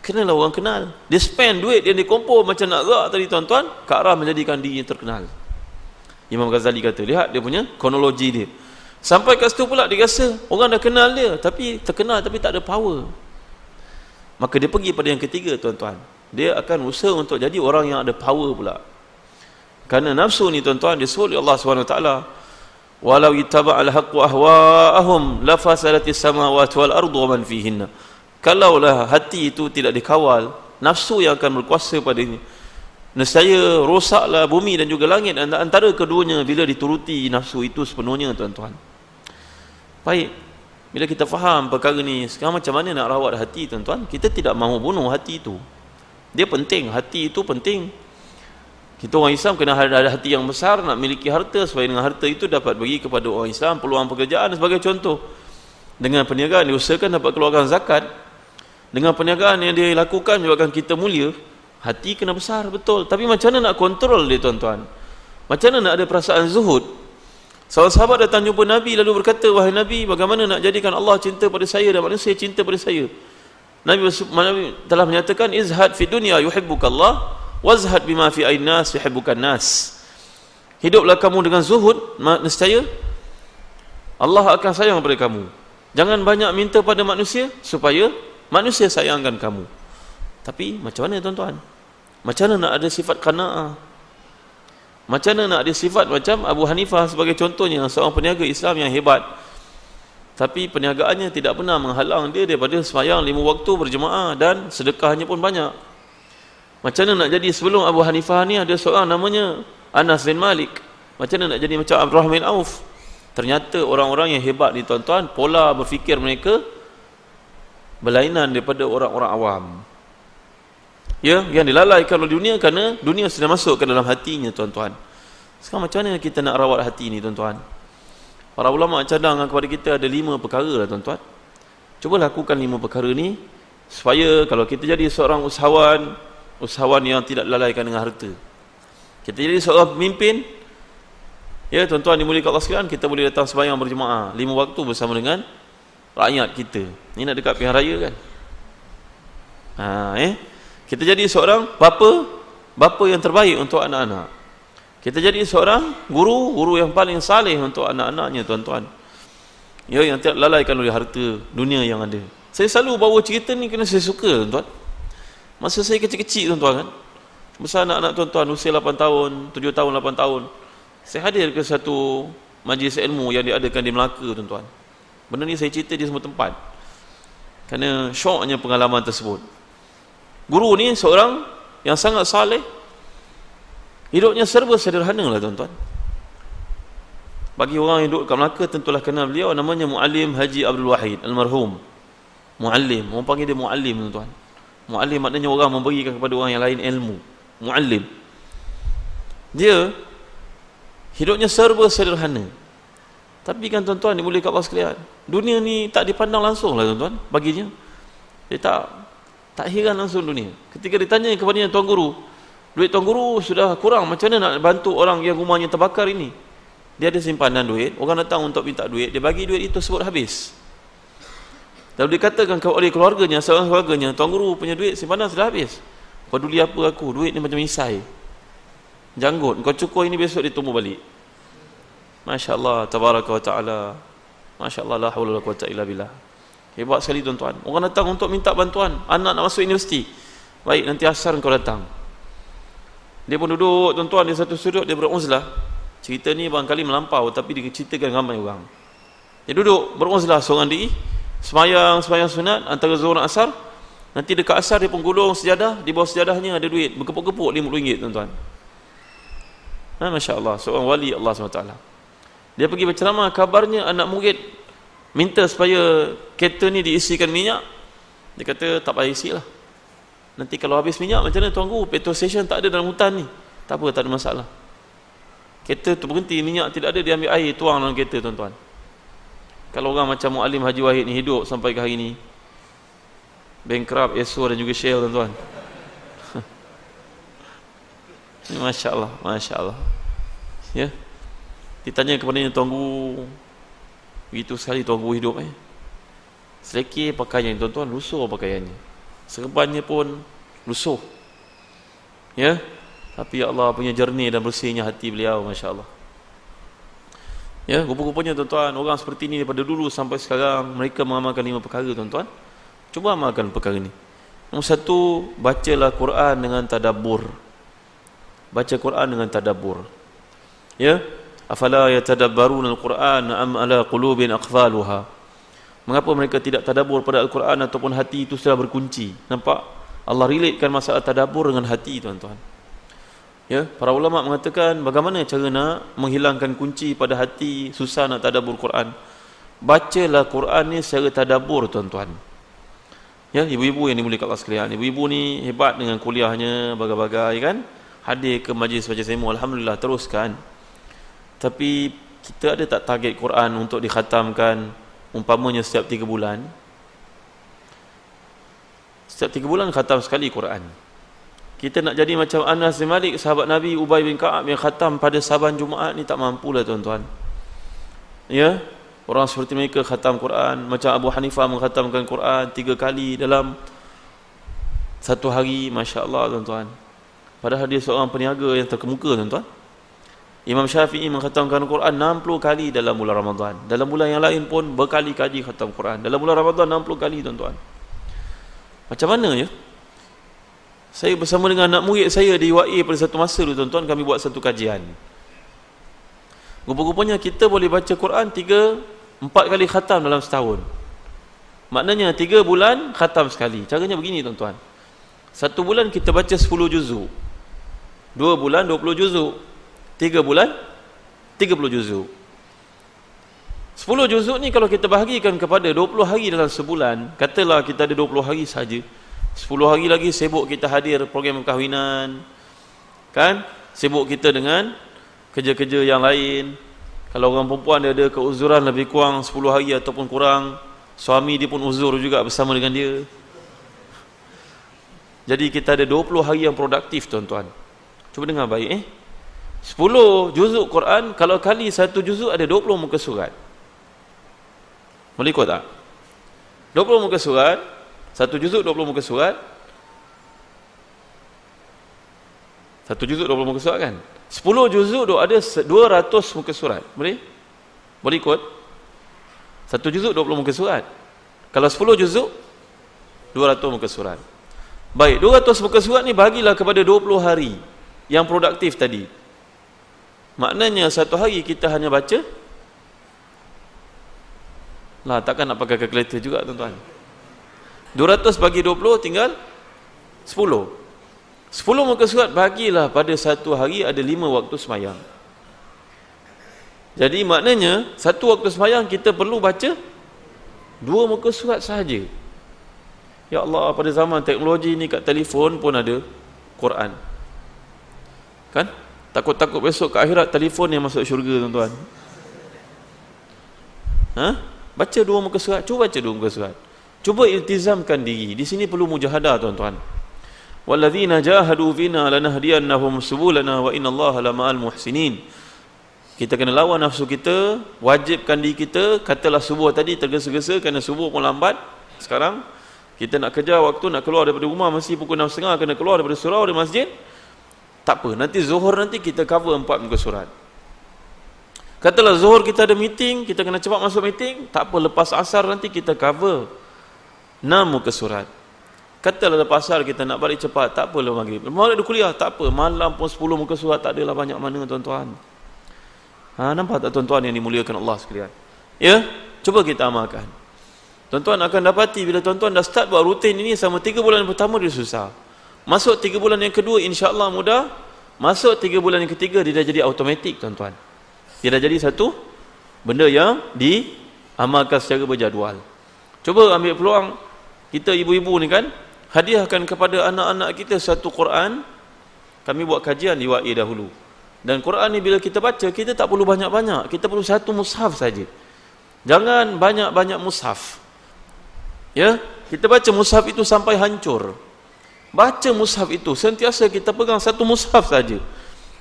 Kenalah orang kenal. Dia spend duit yang dia kumpul macam nak gerak tadi tuan-tuan, ke arah menjadikan diri terkenal. Imam Ghazali kata, lihat dia punya kronologi dia. Sampai kat situ pula dia rasa orang dah kenal dia, tapi terkenal tapi tak ada power. Maka dia pergi pada yang ketiga tuan-tuan. Dia akan usaha untuk jadi orang yang ada power pula. Kerana nafsu ni tuan-tuan disebut oleh Allah SWT, walau ittaba'al haqqu ahwa'ahum lafasadatis samawati wal ardu wa man fihinna. Kalaulah hati itu tidak dikawal, nafsu yang akan berkuasa padanya, nescaya rosaklah bumi dan juga langit. Antara keduanya bila dituruti nafsu itu sepenuhnya tuan-tuan. Baik, bila kita faham perkara ni, sekarang macam mana nak rawat hati tuan-tuan? Kita tidak mahu bunuh hati itu. Dia penting, hati itu penting. Kita orang Islam kena ada hati yang besar, nak miliki harta, supaya dengan harta itu dapat bagi kepada orang Islam peluang pekerjaan sebagai contoh. Dengan perniagaan diusahakan dapat keluarkan zakat. Dengan perniagaan yang dia lakukan menyebabkan kita mulia. Hati kena besar, betul. Tapi macam mana nak kontrol dia tuan-tuan? Macam mana nak ada perasaan zuhud? Seorang sahabat datang jumpa Nabi lalu berkata, wahai Nabi, bagaimana nak jadikan Allah cinta pada saya dan manusia cinta pada saya? Nabi telah menyatakan, izhad fi dunya yuhibbukallah, wazhad bima fi ainas yuhibbukan nas. Hiduplah kamu dengan zuhud, nescaya Allah akan sayang pada kamu. Jangan banyak minta pada manusia supaya manusia sayangkan kamu. Tapi macam mana tuan-tuan? Macam mana nak ada sifat qanaah? Macam mana nak ada sifat macam Abu Hanifah sebagai contohnya, seorang peniaga Islam yang hebat, tapi perniagaannya tidak pernah menghalang dia daripada sembahyang 5 waktu berjemaah dan sedekahnya pun banyak. Macam mana nak jadi sebelum Abu Hanifah ni ada seorang namanya Anas bin Malik. Macam mana nak jadi macam Abdurrahman bin Auf? Ternyata orang-orang yang hebat ni tuan-tuan, pola berfikir mereka berlainan daripada orang-orang awam. Ya, yang dilalaikan oleh dunia kerana dunia sudah masuk ke dalam hatinya tuan-tuan. Sekarang macam mana kita nak rawat hati ni tuan-tuan? Para ulama cadang kepada kita ada 5 perkara lah tuan-tuan. Cuba lakukan 5 perkara ni supaya kalau kita jadi seorang usahawan yang tidak lalaikan dengan harta. Kita jadi seorang pemimpin, ya tuan-tuan dimuliakan Allah sekalian, kita boleh datang sembahyang berjemaah 5 waktu bersama dengan rakyat kita. Ni nak dekat pilihan raya kan? Kita jadi seorang bapa yang terbaik untuk anak-anak. Kita jadi seorang guru yang paling saleh untuk anak-anaknya tuan-tuan. Ya, yang tidak lalaikan oleh harta dunia yang ada. Saya selalu bawa cerita ni kerana saya suka tuan-tuan. Masa saya kecil-kecil tuan-tuan kan, besar anak-anak tuan-tuan usia 8 tahun, 7 tahun, 8 tahun, saya hadir ke satu majlis ilmu yang diadakan di Melaka tuan-tuan. Benda ni saya cerita di semua tempat kerana syoknya pengalaman tersebut. Guru ni seorang yang sangat saleh, hidupnya serba sederhana lah tuan-tuan. Bagi orang yang duduk kat Melaka tentulah kenal beliau, namanya Muallim Haji Abdul Wahid almarhum. Muallim, orang panggil dia muallim tuan-tuan. Muallim maknanya orang memberikan kepada orang yang lain ilmu. Muallim. Dia hidupnya serba sederhana. Tapi kan tuan-tuan dimuliakan Allah sekalian, dunia ni tak dipandang langsung lah tuan-tuan baginya. Dia tak heran langsung dunia. Ketika ditanya kepadanya tuan guru, duit tuan guru sudah kurang, macam mana nak bantu orang yang rumahnya terbakar ini? Dia ada simpanan duit, orang datang untuk minta duit, dia bagi duit itu sebut habis. Lalu dikatakan oleh keluarganya, seorang keluarganya, tuan guru punya duit simpanan sudah habis. Peduli apa aku, duit ni macam misai, janggut, kau cukur ini besok ditumbuh balik. Masya Allah, tabaraka wa ta'ala. Masya Allah, la hawla wa la quwwata illa billah. Hebat sekali tuan-tuan. Orang datang untuk minta bantuan, anak nak masuk universiti. Baik, nanti asar kau datang. Dia pun duduk tuan-tuan di satu sudut, dia beruzlah. Cerita ni barangkali melampau, tapi diceritakan ramai orang. Dia duduk beruzlah seorang diri, semayang sunat antara zuhur dan asar. Nanti dekat asar dia pun gulung sejadah, di bawah sejadahnya ada duit berkepuk-kepuk RM50 tuan-tuan. Masya Allah, seorang wali Allah SWT. Dia pergi berceramah, kabarnya anak murid minta supaya kereta ni diisikan minyak. Dia kata tak payah isi lah, nanti kalau habis minyak macam mana tuan guru, petrol station tak ada dalam hutan ni. Tak apa, tak ada masalah. Kereta tu berhenti, minyak tidak ada, dia ambil air tuang dalam kereta tuan-tuan. Kalau orang macam Mu'alim Haji Wahid ni hidup sampai ke hari ni, bankrupt, ESO dan juga Shell tuan-tuan. Masya Allah, Masya Allah. Ya, ditanya kepadanya tuan guru, begitu sekali tuan guru hidup selekeh pakaian tuan-tuan, lusuh pakaiannya, serbannya pun lusuh. Ya, tapi ya Allah punya jernih dan bersihnya hati beliau, Masya Allah. Ya, rupa-rupanya tuan-tuan, orang seperti ini daripada dulu sampai sekarang mereka mengamalkan 5 perkara tuan-tuan. Cuba amalkan perkara ini. Nombor 1, bacalah Quran dengan tadabbur. Baca Quran dengan tadabbur. Ya, afala yatadabbaruna al-Quran am ala qulubin aqfaluha. Mengapa mereka tidak tadabbur pada Al-Quran ataupun hati itu sudah berkunci? Nampak? Allah relatekan masalah tadabbur dengan hati tuan-tuan. Ya, para ulama mengatakan bagaimana cara nak menghilangkan kunci pada hati, susah nak tadabbur Quran. Bacalah Quran ni secara tadabbur tuan-tuan. Ya, ibu-ibu yang dimuliakan Allah sekalian, ibu-ibu ni hebat dengan kuliahnya, bagai-bagai kan, hadir ke majlis-majlis ilmu, alhamdulillah, teruskan. Tapi kita ada tak target Quran untuk dikhatamkan, umpamanya setiap 3 bulan? Setiap 3 bulan khatam sekali Quran. Kita nak jadi macam Anas bin Malik, sahabat Nabi, Ubay bin Ka'ab yang khatam pada Saban Jumaat ni, tak mampulah tuan-tuan. Ya, orang seperti mereka khatam Quran. Macam Abu Hanifah mengkhatamkan Quran 3 kali dalam satu hari. Masya Allah tuan-tuan. Padahal dia seorang peniaga yang terkemuka tuan-tuan. Imam Syafi'i mengkhatamkan Quran 60 kali dalam bulan Ramadan. Dalam bulan yang lain pun berkali-kali khatam Quran. Dalam bulan Ramadan 60 kali tuan-tuan. Macam mana ya? Saya bersama dengan anak murid saya di UAE pada satu masa tu tuan-tuan, kami buat satu kajian. Rupa-rupanya kita boleh baca Quran 3-4 kali khatam dalam setahun. Maknanya 3 bulan khatam sekali. Caranya begini tuan-tuan. 1 bulan kita baca 10 juzuk. 2 bulan 20 juzuk. 3 bulan 30 juzuk. 10 juzuk ni kalau kita bahagikan kepada 20 hari dalam sebulan, katalah kita ada 20 hari saja. 10 hari lagi sibuk kita hadir program perkahwinan, kan? Sibuk kita dengan kerja-kerja yang lain. Kalau orang perempuan dia ada keuzuran lebih kurang 10 hari ataupun kurang, suami dia pun uzur juga bersama dengan dia. Jadi kita ada 20 hari yang produktif tuan-tuan. Cuba dengar baik 10 juzuk Quran, kalau kali 1 juzuk ada 20 muka surat. Boleh ikut tak? 20 muka surat, 1 juzuk 20 muka surat. 1 juzuk 20 muka surat kan? 10 juzuk ada 200 muka surat. Boleh? Boleh ikut? 1 juzuk 20 muka surat. Kalau 10 juzuk 200 muka surat. Baik, 200 muka surat ni bagilah kepada 20 hari yang produktif tadi. Maknanya satu hari kita hanya baca lah, takkan nak pakai kalkulator juga tuan-tuan. 200 bagi 20 tinggal 10. 10 muka surat bagilah pada satu hari ada 5 waktu semayang. Jadi maknanya satu waktu semayang kita perlu baca 2 muka surat sahaja. Ya Allah, pada zaman teknologi ni kat telefon pun ada Quran. Kan? Takut-takut besok ke akhirat telefon yang masuk syurga tuan-tuan. Baca 2 muka surat. Cuba baca 2 muka surat. Cuba iltizamkan diri. Di sini perlu mujahadah tuan-tuan. Walladzina jahadu fina lanahdiyannahum subulana wa innallaha lama'al muhsinin. Kita kena lawan nafsu kita, wajibkan diri kita. Katalah subuh tadi tergesa-gesa kerana subuh pun lambat. Sekarang kita nak kerja waktu nak keluar daripada rumah mesti pukul 6.30 kena keluar daripada surau di masjid. Tak apa, nanti zuhur nanti kita cover 4 muka surat. Katalah zuhur kita ada meeting, kita kena cepat masuk meeting, tak apa, lepas asar nanti kita cover 6 muka surat. Katalah lepas asar kita nak balik cepat, tak apalah maghrib. Malam ada kuliah, tak apa, malam pun 10 muka surat, tak adalah banyak mana tuan-tuan. Nampak tak tuan-tuan yang dimuliakan Allah sekalian? Ya, cuba kita amalkan. Tuan-tuan akan dapati bila tuan-tuan dah start buat rutin ini sama 3 bulan yang pertama dia susah. Masuk 3 bulan yang kedua insya-Allah mudah. Masuk 3 bulan yang ketiga dia dah jadi automatik tuan-tuan. Dia dah jadi satu benda yang diamalkan secara berjadual. Cuba ambil peluang kita ibu-ibu ni kan, hadiahkan kepada anak-anak kita satu Quran. Kami buat kajian di UAE dahulu. Dan Quran ni bila kita baca, kita tak perlu banyak-banyak. Kita perlu satu mushaf saja. Jangan banyak-banyak mushaf. Ya, kita baca mushaf itu sampai hancur. Baca mushaf itu, sentiasa kita pegang satu mushaf saja.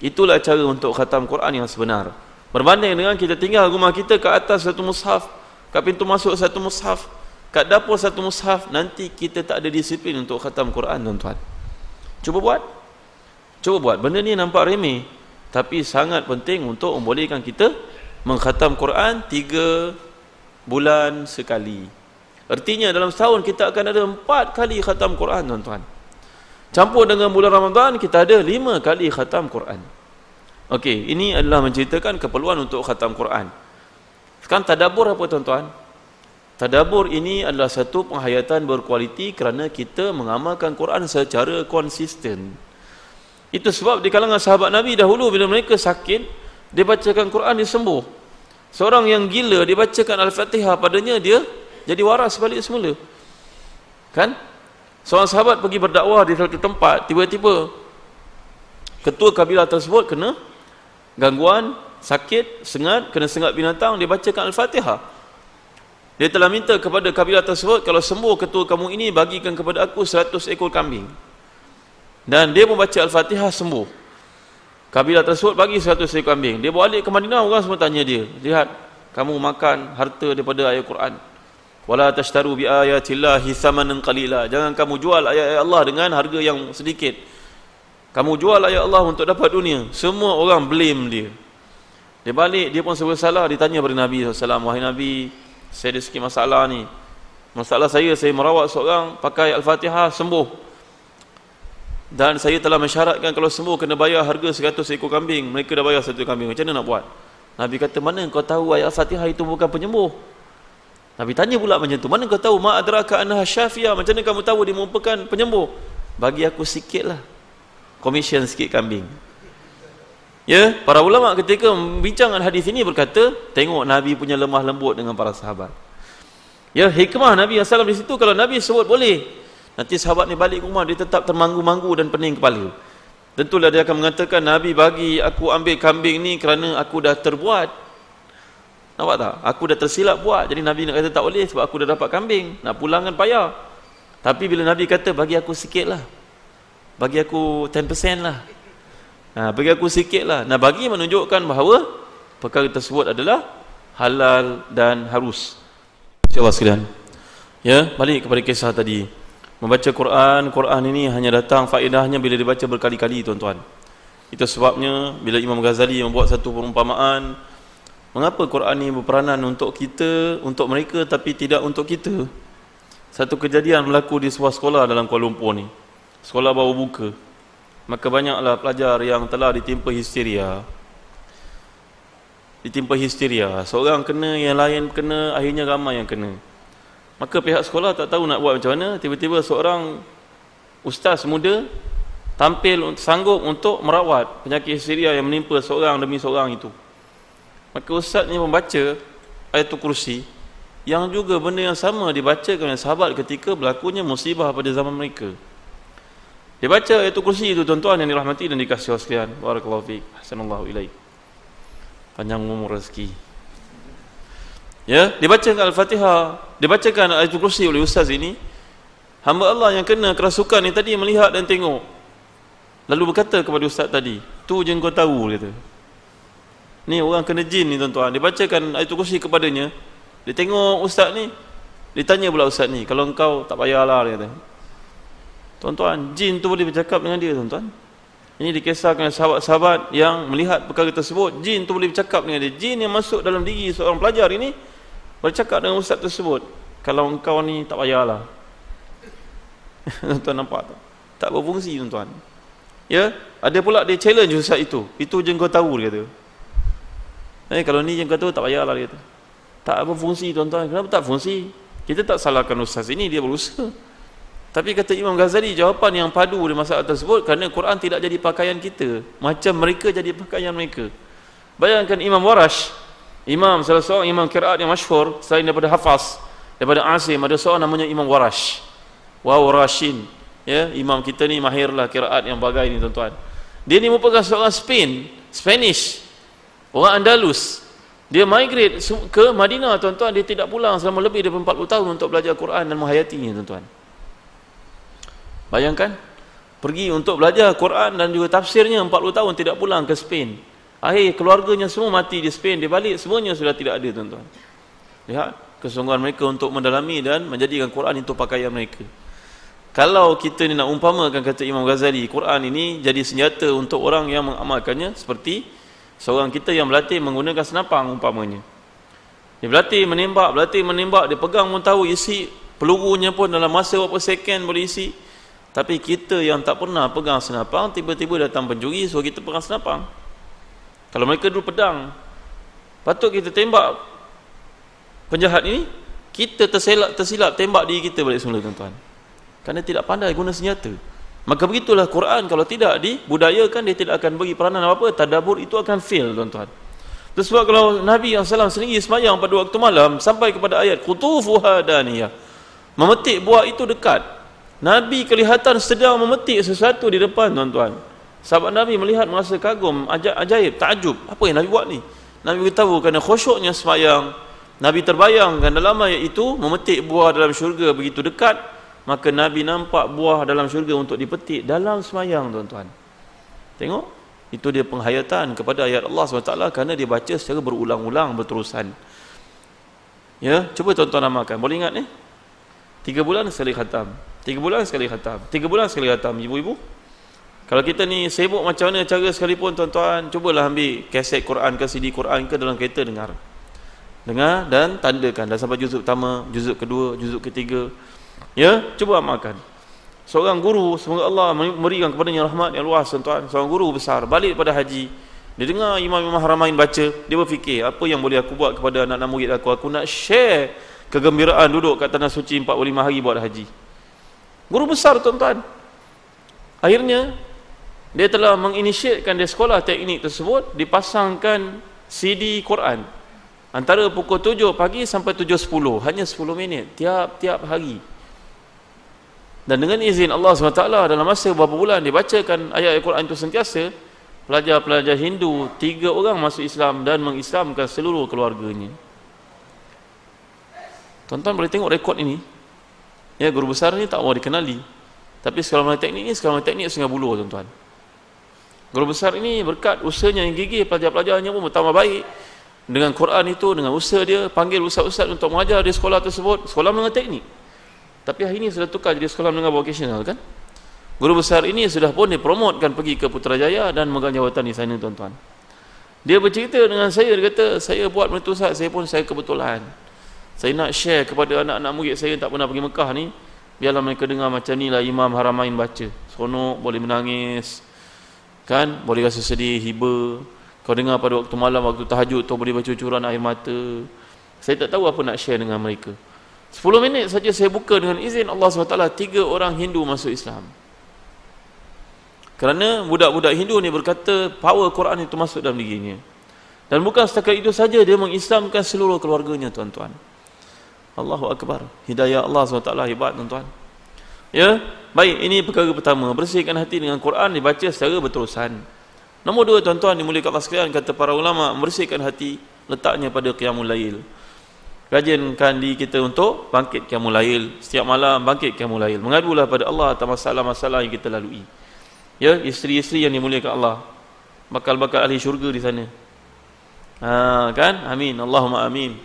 Itulah cara untuk khatam Quran yang sebenar. Berbanding dengan kita tinggal rumah kita ke atas satu mushaf, kat pintu masuk satu mushaf, kat dapur satu mushaf, nanti kita tak ada disiplin untuk khatam Quran tuan-tuan. Cuba buat. Cuba buat. Benda ni nampak remeh, tapi sangat penting untuk membolehkan kita mengkhatam Quran 3 bulan sekali. Artinya dalam setahun kita akan ada 4 kali khatam Quran tuan-tuan. Campur dengan bulan Ramadan kita ada 5 kali khatam Quran. Okey, ini adalah menceritakan keperluan untuk khatam Quran. Sekarang tadabbur apa tuan-tuan? Tadabbur ini adalah satu penghayatan berkualiti kerana kita mengamalkan Quran secara konsisten. Itu sebab di kalangan sahabat Nabi dahulu bila mereka sakit, dia bacakan Quran dia sembuh. Seorang yang gila dia bacakan Al-Fatihah padanya dia jadi waras balik semula. Kan? Seorang sahabat pergi berdakwah di satu tempat, tiba-tiba ketua kabilah tersebut kena gangguan, sakit, sengat, kena sengat binatang, dia bacakan Al-Fatihah. Dia telah minta kepada kabilah tersebut, kalau sembuh ketua kamu ini, bagikan kepada aku 100 ekor kambing. Dan dia membaca Al-Fatihah, sembuh. Kabilah tersebut bagi 100 ekor kambing. Dia balik ke Madinah, orang semua tanya dia, lihat, kamu makan harta daripada ayat Quran. Wala tashtaru bi ayatillahi thamanan qalila. Jangan kamu jual ayat-ayat Allah dengan harga yang sedikit. Kamu jual ayat Allah untuk dapat dunia. Semua orang blame dia. Dia balik, dia pun serba salah, ditanya kepada Nabi SAW, wahai Nabi, saya ada sikit masalah ni. Masalah saya merawat seorang pakai Al-Fatihah, sembuh. Dan saya telah mensyaratkan kalau sembuh kena bayar harga 100 ekor kambing. Mereka dah bayar 1 kambing. Macam mana nak buat? Nabi kata, mana kau tahu ayat Al-Fatihah itu bukan penyembuh? Nabi tanya pula macam tu, mana kau tahu ma adraka annaha syafiyah? Macam mana kamu tahu dia merupakan penyembuh? Bagi aku sikitlah. Komisen sikit kambing. Ya, para ulama ketika membicarakan hadis ini berkata, tengok Nabi punya lemah lembut dengan para sahabat. Ya, hikmah Nabi SAW di situ, kalau Nabi sebut boleh, nanti sahabat ni balik ke rumah dia tetap termanggu-manggu dan pening kepala. Tentulah dia akan mengatakan, Nabi bagi aku ambil kambing ni kerana aku dah terbuat. Nampak tak? Aku dah tersilap buat. Jadi Nabi nak kata tak boleh sebab aku dah dapat kambing. Nak pulang kan payah. Tapi bila Nabi kata bagi aku sikit lah, bagi aku 10% lah, bagi aku sikit lah. Nah, bagi menunjukkan bahawa perkara tersebut adalah halal dan harus. InsyaAllah sekalian. Ya, balik kepada kisah tadi. Membaca Quran ini hanya datang faedahnya bila dibaca berkali-kali tuan-tuan. Itu sebabnya bila Imam Ghazali membuat satu perumpamaan, mengapa Quran ini berperanan untuk kita, untuk mereka tapi tidak untuk kita. Satu kejadian berlaku di sebuah sekolah dalam Kuala Lumpur ni. Sekolah baru buka. Maka banyaklah pelajar yang telah ditimpa histeria. Seorang kena, yang lain kena, akhirnya ramai yang kena. Maka pihak sekolah tak tahu nak buat macam mana. Tiba-tiba seorang ustaz muda sanggup untuk merawat penyakit histeria yang menimpa seorang demi seorang itu. Maka ustaz ni membaca Ayatul Kursi, yang juga benda yang sama dibacakan oleh sahabat ketika berlakunya musibah pada zaman mereka. Dia baca Ayatul Kursi itu tuan-tuan yang dirahmati dan dikasihi sekalian. Barakallahu fiik. Ahsanallahu ilaik. Panjang umur rezeki. Ya, dibacakan Al-Fatihah, dibacakan Ayatul Kursi oleh ustaz ini. Hamba Allah yang kena kerasukan ni tadi melihat dan tengok. Lalu berkata kepada ustaz tadi, tu je kau tahu, kata. Ni orang kena jin ni tuan-tuan. Dibacakan Ayatul Kursi kepadanya. Dia tengok ustaz ni. Dia tanya pula ustaz ni, kalau engkau tak payahlah, dia kata. Tuan-tuan, jin tu boleh bercakap dengan dia, tuan-tuan. Ini dikisahkan sahabat-sahabat yang melihat perkara tersebut. Jin tu boleh bercakap dengan dia. Jin yang masuk dalam diri seorang pelajar ini bercakap dengan ustaz tersebut, kalau engkau ni tak payahlah. Tuan-tuan nampak tak? Tak berfungsi, tuan-tuan. Ya, ada pula dia challenge ustaz itu. Itu je kau tahu, dia kata. Kalau ni je kau tahu, tak payahlah, dia kata. Tak berfungsi, tuan-tuan. Kenapa tak fungsi? Kita tak salahkan ustaz ini, dia berusaha. Tapi kata Imam Ghazali, jawapan yang padu di masalah tersebut, kerana Quran tidak jadi pakaian kita, macam mereka jadi pakaian mereka. Bayangkan Imam Warash, salah seorang imam qiraat yang masyhur selain daripada Hafaz, daripada Asim, ada seorang namanya Imam Warash. Warashin. Ya, imam kita ni mahirlah qiraat yang bagai ni, tuan-tuan. Dia ni merupakan seorang Spanish, orang Andalus. Dia migrate ke Madinah, tuan-tuan. Dia tidak pulang selama lebih daripada 40 tahun untuk belajar Quran dan menghayatinya, tuan-tuan. Bayangkan, pergi untuk belajar Quran dan juga tafsirnya 40 tahun tidak pulang ke Spain. Akhir keluarganya semua mati di Spain. Dia balik, semuanya sudah tidak ada, tuan-tuan. Lihat kesungguhan mereka untuk mendalami dan menjadikan Quran itu pakaian mereka. Kalau kita ni nak umpamakan, kata Imam Ghazali, Quran ini jadi senjata untuk orang yang mengamalkannya seperti seorang kita yang berlatih menggunakan senapang umpamanya. Dia berlatih menembak, dia pegang pun tahu isi pelurunya pun dalam masa berapa second boleh isi. Tapi kita yang tak pernah pegang senapang, tiba-tiba datang pencuri suruh kita pegang senapang. Kalau mereka dulu pedang, patut kita tembak penjahat ini, kita tersilap tembak diri kita balik semula, tuan-tuan. Kerana tidak pandai guna senjata. Maka begitulah Quran, kalau tidak dibudayakan, dia tidak akan bagi peranan apa-apa. Tadabbur itu akan fail, tuan-tuan. Itu sebab kalau Nabi SAW sendiri semayang pada waktu malam, sampai kepada ayat qutufuha daniyah, memetik buah itu dekat, Nabi kelihatan sedang memetik sesuatu di depan, tuan-tuan. Sahabat Nabi melihat, merasa kagum, ajaib, takjub. Apa yang Nabi buat ni? Nabi beritahu kerana khusyuknya semayang, Nabi terbayangkan dalam ayat itu memetik buah dalam syurga begitu dekat. Maka Nabi nampak buah dalam syurga untuk dipetik dalam semayang, tuan-tuan. Tengok, itu dia penghayatan kepada ayat Allah SWT kerana dia baca secara berulang-ulang, berterusan. Ya, cuba tuan-tuan amalkan. Boleh ingat ni? 3 bulan sekali khatam, 3 bulan sekali khatam, 3 bulan sekali khatam, ibu-ibu. Kalau kita ni sibuk macam mana cara sekalipun, tuan-tuan, cubalah ambil kaset Quran ke CD Quran ke dalam kereta, dengar dan tandakan dah sampai juzuk pertama, juzuk kedua, juzuk ketiga. Ya, cuba amalkan. Seorang guru, semoga Allah memberikan kepadanya rahmat yang luas, tuan-tuan. Seorang guru besar balik pada haji, dia dengar imam-imam haramain baca, dia berfikir, apa yang boleh aku buat kepada anak-anak murid aku? Aku nak share kegembiraan duduk kat tanah suci 45 hari buat haji. Guru besar, tuan-tuan. Akhirnya dia telah menginisiatkan di sekolah teknik tersebut dipasangkan CD Quran antara pukul 7 pagi sampai 7.10, hanya 10 minit tiap-tiap hari. Dan dengan izin Allah SWT, dalam masa beberapa bulan dibacakan ayat Al-Quran itu sentiasa, pelajar-pelajar Hindu 3 orang masuk Islam dan mengislamkan seluruh keluarganya. Tuan-tuan boleh tengok rekod ini. Ya, guru besar ni tak mau dikenali. Tapi sekolah menengah teknik ni, sekolah menengah teknik Sungai Buloh, tuan-tuan. Guru besar ini berkat usahanya yang gigih, pelajar-pelajarnya pun bertambah baik. Dengan Quran itu, dengan usaha dia, panggil ustaz-ustaz untuk mengajar di sekolah tersebut, sekolah menengah teknik. Tapi hari ini sudah tukar jadi sekolah menengah vocasional, kan? Guru besar ini sudah pun dipromotkan pergi ke Putrajaya dan memegang jawatan di sana, tuan-tuan. Dia bercerita dengan saya, dia kata, saya buat benda tu, saya kebetulan. Saya nak share kepada anak-anak murid saya yang tak pernah pergi Mekah ni, biarlah mereka dengar macam ni lah imam haramain baca. Seronok, boleh menangis, kan? Boleh rasa sedih, hiba. Kau dengar pada waktu malam, waktu tahajud tu boleh baca cucuran air mata. Saya tak tahu apa nak share dengan mereka. 10 minit saja saya buka dengan izin Allah SWT, 3 orang Hindu masuk Islam. Kerana budak-budak Hindu ni berkata power Quran itu masuk dalam dirinya. Dan bukan setakat itu saja, dia mengislamkan seluruh keluarganya, tuan-tuan. Allahu Akbar. Hidayah Allah SWT hebat, tuan-tuan. Ya, baik, ini perkara pertama, bersihkan hati dengan Quran, dibaca secara berterusan. Nombor 2, tuan-tuan, dimuliakan Allah sekalian, kata para ulama, membersihkan hati letaknya pada qiyamul lail. Rajinkan diri kita untuk bangkit qiyamul lail. Setiap malam bangkit qiyamul lail. Mengadulah pada Allah atas masalah-masalah yang kita lalui. Ya, isteri-isteri yang dimuliakan Allah, bakal-bakal ahli syurga di sana. Kan? Amin. Allahumma amin.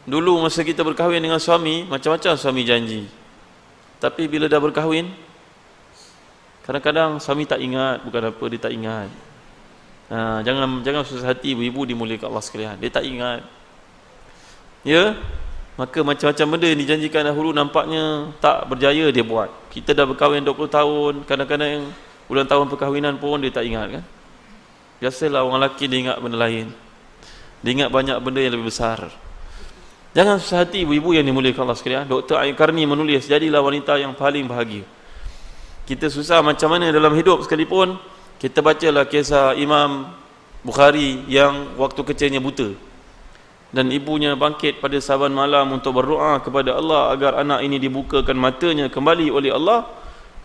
Dulu masa kita berkahwin dengan suami, macam-macam suami janji. Tapi bila dah berkahwin, kadang-kadang suami tak ingat, bukan apa, dia tak ingat. Jangan susah hati ibu-ibu dimuliakan Allah sekalian. Dia tak ingat. Ya, maka macam-macam benda yang dijanjikan dahulu nampaknya tak berjaya dia buat. Kita dah berkahwin 20 tahun, kadang-kadang ulang tahun perkahwinan pun dia tak ingat kan. Biasalah orang lelaki dia ingat benda lain. Dia ingat banyak benda yang lebih besar. Jangan susah hati ibu-ibu yang dimuliakan Allah sekalian. Dr. Ain Karni menulis, jadilah wanita yang paling bahagia. Kita susah macam mana dalam hidup sekalipun, kita bacalah kisah Imam Bukhari yang waktu kecilnya buta, dan ibunya bangkit pada saban malam untuk berdoa kepada Allah agar anak ini dibukakan matanya kembali oleh Allah,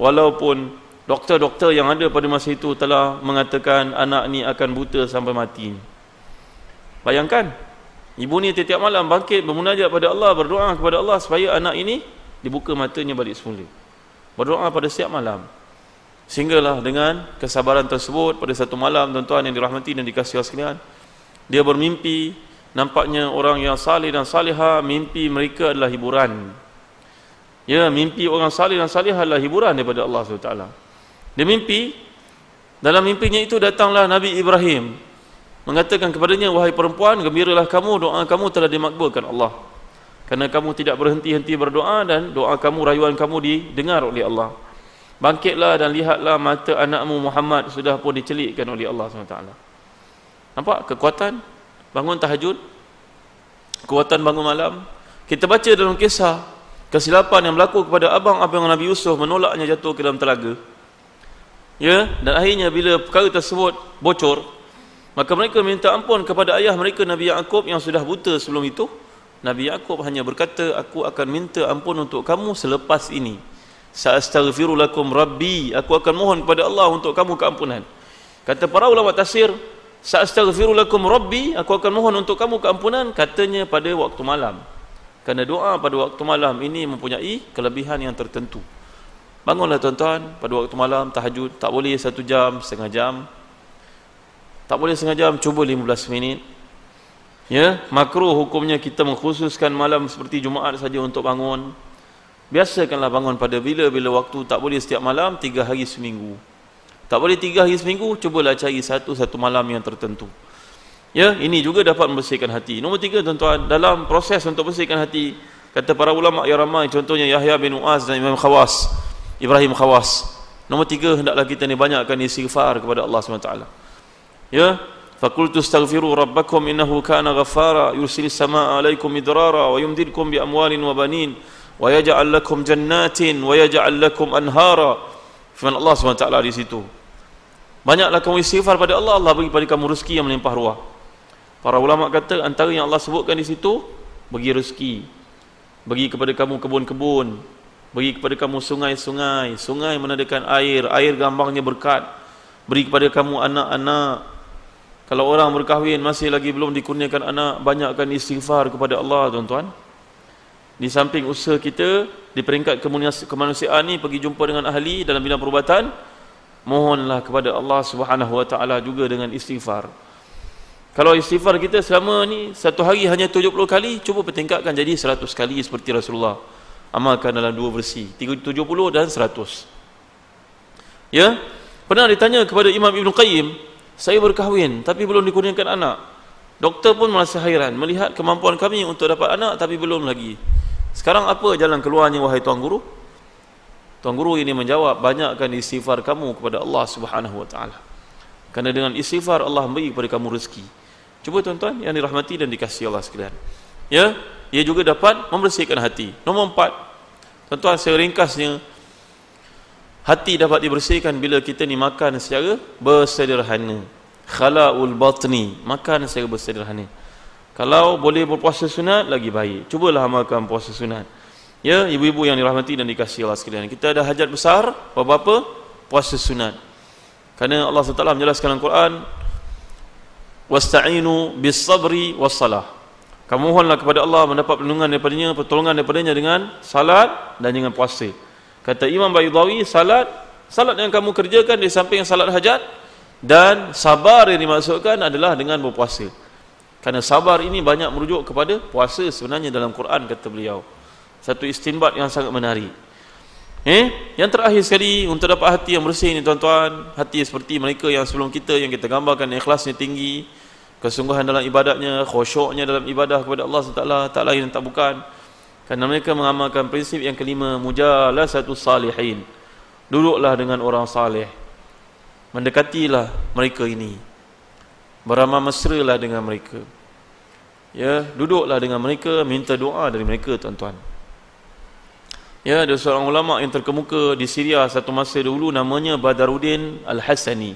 walaupun doktor-doktor yang ada pada masa itu telah mengatakan anak ni akan buta sampai mati. Bayangkan, ibu ni setiap malam bangkit bermunajat pada Allah, berdoa kepada Allah supaya anak ini dibuka matanya balik semula. Berdoa pada setiap malam. Sehinggalah dengan kesabaran tersebut, pada satu malam, tuan-tuan yang dirahmati dan dikasihi Allah sekalian, dia bermimpi. Nampaknya orang yang salih dan salihah, mimpi mereka adalah hiburan. Ya, mimpi orang salih dan salihah adalah hiburan daripada Allah SWT. Dia mimpi, dalam mimpinya itu datanglah Nabi Ibrahim, mengatakan kepadanya, wahai perempuan, gembiralah kamu, doa kamu telah dimakbulkan Allah, kerana kamu tidak berhenti-henti berdoa dan doa kamu, rayuan kamu didengar oleh Allah. Bangkitlah dan lihatlah, mata anakmu Muhammad sudah pun dicelikkan oleh Allah SWT. Nampak kekuatan bangun tahajud, kekuatan bangun malam. Kita baca dalam kisah kesilapan yang berlaku kepada abang-abang Nabi Yusuf, menolaknya jatuh ke dalam telaga. Ya, dan akhirnya bila perkara tersebut bocor, maka mereka minta ampun kepada ayah mereka Nabi Yaqub yang sudah buta sebelum itu. Nabi Yaqub hanya berkata, aku akan minta ampun untuk kamu selepas ini. Sa'astaghfiru lakum rabbi, aku akan mohon kepada Allah untuk kamu keampunan. Kata para ulama tafsir, sa'astaghfiru lakum rabbi, aku akan mohon untuk kamu keampunan, katanya pada waktu malam. Kerana doa pada waktu malam ini mempunyai kelebihan yang tertentu. Bangunlah tuan-tuan pada waktu malam tahajud. Tak boleh 1 jam, setengah jam. Tak boleh setengah jam, cuba 15 minit. Ya, makruh hukumnya kita mengkhususkan malam seperti Jumaat saja untuk bangun. Biasakanlah bangun pada bila-bila waktu. Tak boleh setiap malam, 3 hari seminggu. Tak boleh 3 hari seminggu, cubalah cari satu malam yang tertentu. Ya, ini juga dapat membersihkan hati. Nombor 3 tuan-tuan, dalam proses untuk bersihkan hati, kata para ulama yang ramai, contohnya Yahya bin Muaz dan Ibrahim Khawas. Nombor 3, hendaklah kita ni banyakkan istighfar kepada Allah SWT. Ya, faqultu astaghfiru rabbakum innahu kana ghaffara yursilis samaa'a 'alaikum midrara wa yumdidkum bi amwalin wa banin wa yaj'al lakum jannatin wa yaj'al lakum anhara. Firman Allah SWT di situ. Banyaklah kamu istighfar pada Allah, Allah bagi pada kamu rezeki yang melimpah ruah. Para ulama kata antara yang Allah sebutkan di situ, bagi rezeki, bagi kepada kamu kebun-kebun, bagi kepada kamu sungai-sungai. Sungai menandakan air, air gambarnya berkat. Beri kepada kamu anak-anak. Kalau orang berkahwin masih lagi belum dikurniakan anak, banyakkan istighfar kepada Allah tuan-tuan. Di samping usaha kita di peringkat kemanusiaan ni, pergi jumpa dengan ahli dalam bidang perubatan, mohonlah kepada Allah Subhanahu Wa Taala juga dengan istighfar. Kalau istighfar kita selama ni satu hari hanya 70 kali, cuba pertingkatkan jadi 100 kali seperti Rasulullah. Amalkan dalam 2 versi, 70 dan 100. Ya, pernah ditanya kepada Imam Ibn Qayyim, saya berkahwin tapi belum dikurniakan anak. Doktor pun merasa hairan melihat kemampuan kami untuk dapat anak tapi belum lagi. Sekarang apa jalan keluarnya wahai Tuan Guru? Tuan Guru ini menjawab, banyakkan istighfar kamu kepada Allah Subhanahu Wa Taala. Kerana dengan istighfar Allah beri kepada kamu rezeki. Cuba tuan-tuan yang dirahmati dan dikasihi Allah sekalian. Ya, ia juga dapat membersihkan hati. Nombor 4, tuan-tuan, saya ringkasnya, hati dapat dibersihkan bila kita ni makan secara bersederhana. Khala'ul batni, makan secara bersederhana. Kalau boleh berpuasa sunat, lagi baik. Cubalah amalkan puasa sunat. Ya, ibu-ibu yang dirahmati dan dikasihi Allah sekalian, kita ada hajat besar, apa-apa, puasa sunat. Kerana Allah SWT menjelaskan dalam Quran, wasta'inu bis sabri was salah. Kamu mohonlah kepada Allah mendapat perlindungan daripadanya, pertolongan daripadanya dengan salat dan dengan puasa. Kata Imam Baydawi, salat yang kamu kerjakan di samping salat hajat, dan sabar yang dimaksudkan adalah dengan berpuasa. Kerana sabar ini banyak merujuk kepada puasa sebenarnya dalam Quran, kata beliau. Satu istinbat yang sangat menarik. Yang terakhir sekali, untuk dapat hati yang bersih ni tuan-tuan, hati seperti mereka yang sebelum kita, yang kita gambarkan ikhlasnya tinggi, kesungguhan dalam ibadatnya, khusyuknya dalam ibadah kepada Allah SWT, tak lain tak bukan kerana mereka mengamalkan prinsip yang kelima, mujalasatus salihin. Duduklah dengan orang saleh, mendekatilah mereka ini, beramah mesralah dengan mereka, ya, duduklah dengan mereka, minta doa dari mereka tuan-tuan. Ya, ada seorang ulama yang terkemuka di Syria satu masa dahulu, namanya Badaruddin Al-Hasani,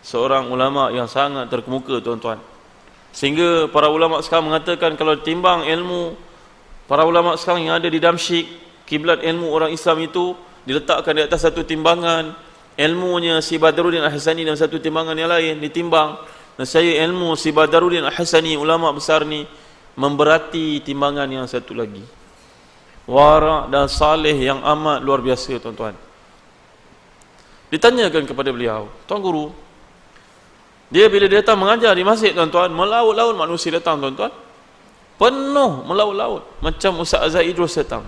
seorang ulama yang sangat terkemuka tuan-tuan, sehingga para ulama sekarang mengatakan kalau timbang ilmu para ulama sekarang yang ada di Damsyik, kiblat ilmu orang Islam itu diletakkan di atas satu timbangan, ilmunya si Badaruddin Al-Hasani dan satu timbangan yang lain ditimbang, dan saya ilmu si Badaruddin Al-Hasani, ulama besar ni, memberati timbangan yang satu lagi. Wara' dan saleh yang amat luar biasa tuan-tuan. Ditanyakan kepada beliau, Tuan Guru, dia bila dia datang mengajar di masjid tuan-tuan, melaut-laut manusia datang tuan-tuan, penuh melaut-laut, macam Ustaz Azhar Idrus datang.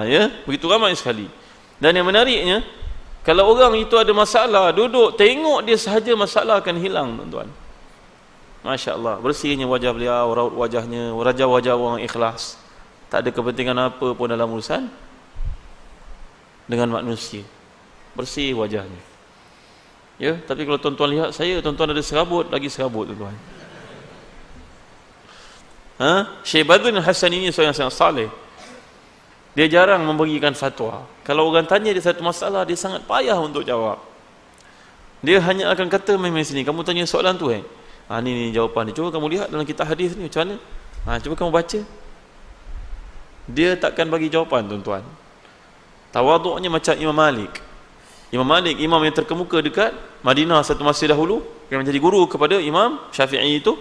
Ya, begitu ramai sekali. Dan yang menariknya, kalau orang itu ada masalah, duduk tengok dia sahaja, masalah akan hilang tuan-tuan. Masya Allah, bersihnya wajah beliau, raut wajahnya, wajah orang ikhlas, tak ada kepentingan apa pun dalam urusan dengan manusia, bersih wajahnya. Ya, tapi kalau tuan-tuan lihat saya, tuan-tuan ada serabut, lagi serabut tuan-tuan. Syekh Badruddin Al-Hasani ini seorang yang sangat saleh. Dia jarang memberikan fatwa. Kalau orang tanya dia satu masalah, dia sangat payah untuk jawab. Dia hanya akan kata, main sini, kamu tanya soalan tu ni jawapan dia. Cuba kamu lihat dalam kitab hadis ni macam mana? Cuba kamu baca. Dia takkan bagi jawapan tuan-tuan. Tawaduknya macam Imam Malik. Imam Malik, imam yang terkemuka dekat Madinah satu masa dahulu, yang menjadi guru kepada Imam Syafi'i itu.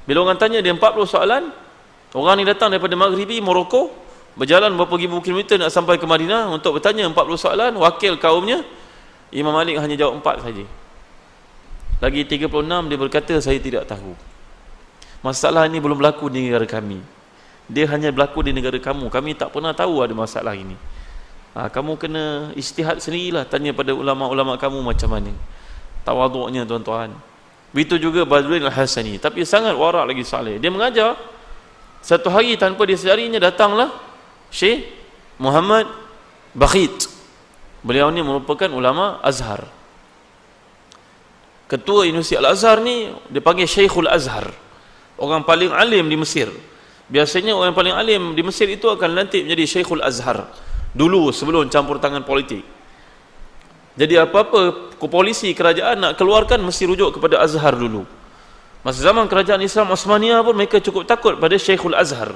Bila orang tanya dia 40 soalan, orang ni datang daripada Maghribi, Morocco, berjalan berapa ribu kilometer nak sampai ke Madinah untuk bertanya 40 soalan, wakil kaumnya. Imam Malik hanya jawab 4 saja. Lagi 36 dia berkata, saya tidak tahu. Masalah ini belum berlaku di negara kami. Dia hanya berlaku di negara kamu. Kami tak pernah tahu ada masalah ini. Kamu kena ijtihad sendirilah, tanya pada ulama-ulama kamu macam mana. Tawaduknya tuan-tuan. Begitu juga Badruddin Al-Hasani, tapi sangat warak lagi saleh. Dia mengajar. Satu hari tanpa disedarinya datanglah Syekh Muhammad Bakhit. Beliau ni merupakan ulama Azhar. Ketua Universiti Al-Azhar ni dipanggil Syekhul Azhar, orang paling alim di Mesir. Biasanya orang paling alim di Mesir itu akan lantik menjadi Syekhul Azhar dulu sebelum campur tangan politik. Jadi apa-apa polisi kerajaan nak keluarkan mesti rujuk kepada Azhar dulu. Masa zaman kerajaan Islam Osmaniyah pun mereka cukup takut pada Syekhul Azhar.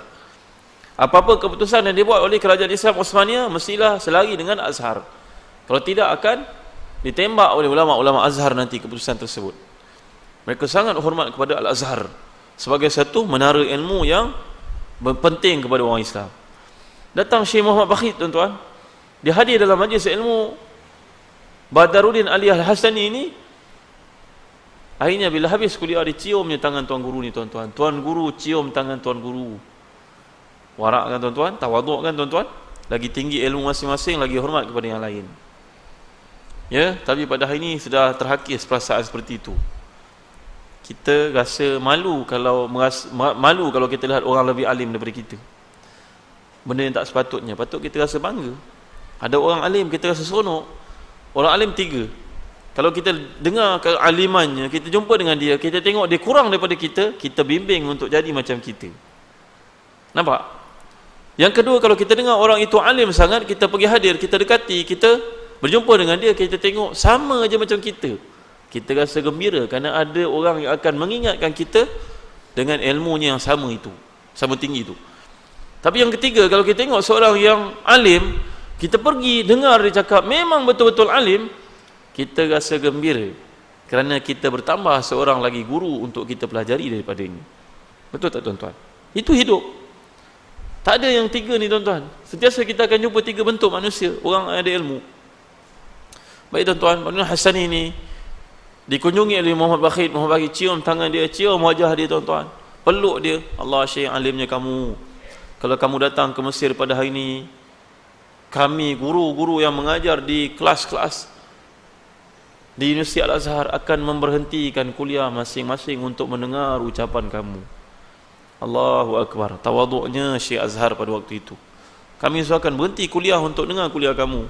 Apa-apa keputusan yang dibuat oleh kerajaan Islam Osmaniyah mestilah selari dengan Azhar. Kalau tidak akan ditembak oleh ulama-ulama Azhar nanti keputusan tersebut. Mereka sangat hormat kepada Al-Azhar sebagai satu menara ilmu yang penting kepada orang Islam. Datang Syekh Muhammad Bakhit tuan-tuan, dia hadir dalam majlis ilmu Badaruddin Ali Al-Hasani ini. Akhirnya bila habis kuliah, diciumnya tangan tuan guru ni tuan-tuan. Tuan guru cium tangan tuan guru. Warak kan tuan-tuan, tawaduk kan tuan-tuan, lagi tinggi ilmu masing-masing, lagi hormat kepada yang lain. Ya, tapi pada hari ini sudah terhakis perasaan seperti itu. Kita rasa malu kalau malu kalau kita lihat orang lebih alim daripada kita. Benda yang tak sepatutnya. Patut kita rasa bangga. Ada orang alim, kita rasa seronok. Orang alim 3. Kalau kita dengar kealimannya, kita jumpa dengan dia, kita tengok dia kurang daripada kita, kita bimbing untuk jadi macam kita. Nampak? Yang kedua, kalau kita dengar orang itu alim sangat, kita pergi hadir, kita dekati, kita berjumpa dengan dia, kita tengok sama aja macam kita, kita rasa gembira kerana ada orang yang akan mengingatkan kita dengan ilmunya yang sama itu, sama tinggi itu. Tapi yang ketiga, kalau kita tengok seorang yang alim, kita pergi dengar dia cakap memang betul-betul alim, kita rasa gembira Kerana kita bertambah seorang lagi guru untuk kita pelajari daripada ini. Betul tak tuan-tuan? Itu hidup. Tak ada yang tiga ni tuan-tuan. Sentiasa kita akan jumpa tiga bentuk manusia, orang yang ada ilmu. Baik tuan-tuan, Muhammad Hasani ni dikunjungi oleh Muhammad Bakhit. Muhammad Bakhit cium tangan dia, cium wajah dia tuan-tuan, peluk dia. Allah, Syekh, alimnya kamu. Kalau kamu datang ke Mesir pada hari ini, kami guru-guru yang mengajar di kelas-kelas di Universiti Al-Azhar akan memberhentikan kuliah masing-masing untuk mendengar ucapan kamu. Allahu Akbar. Tawaduknya Syekh Azhar pada waktu itu. Kami akan berhenti kuliah untuk dengar kuliah kamu.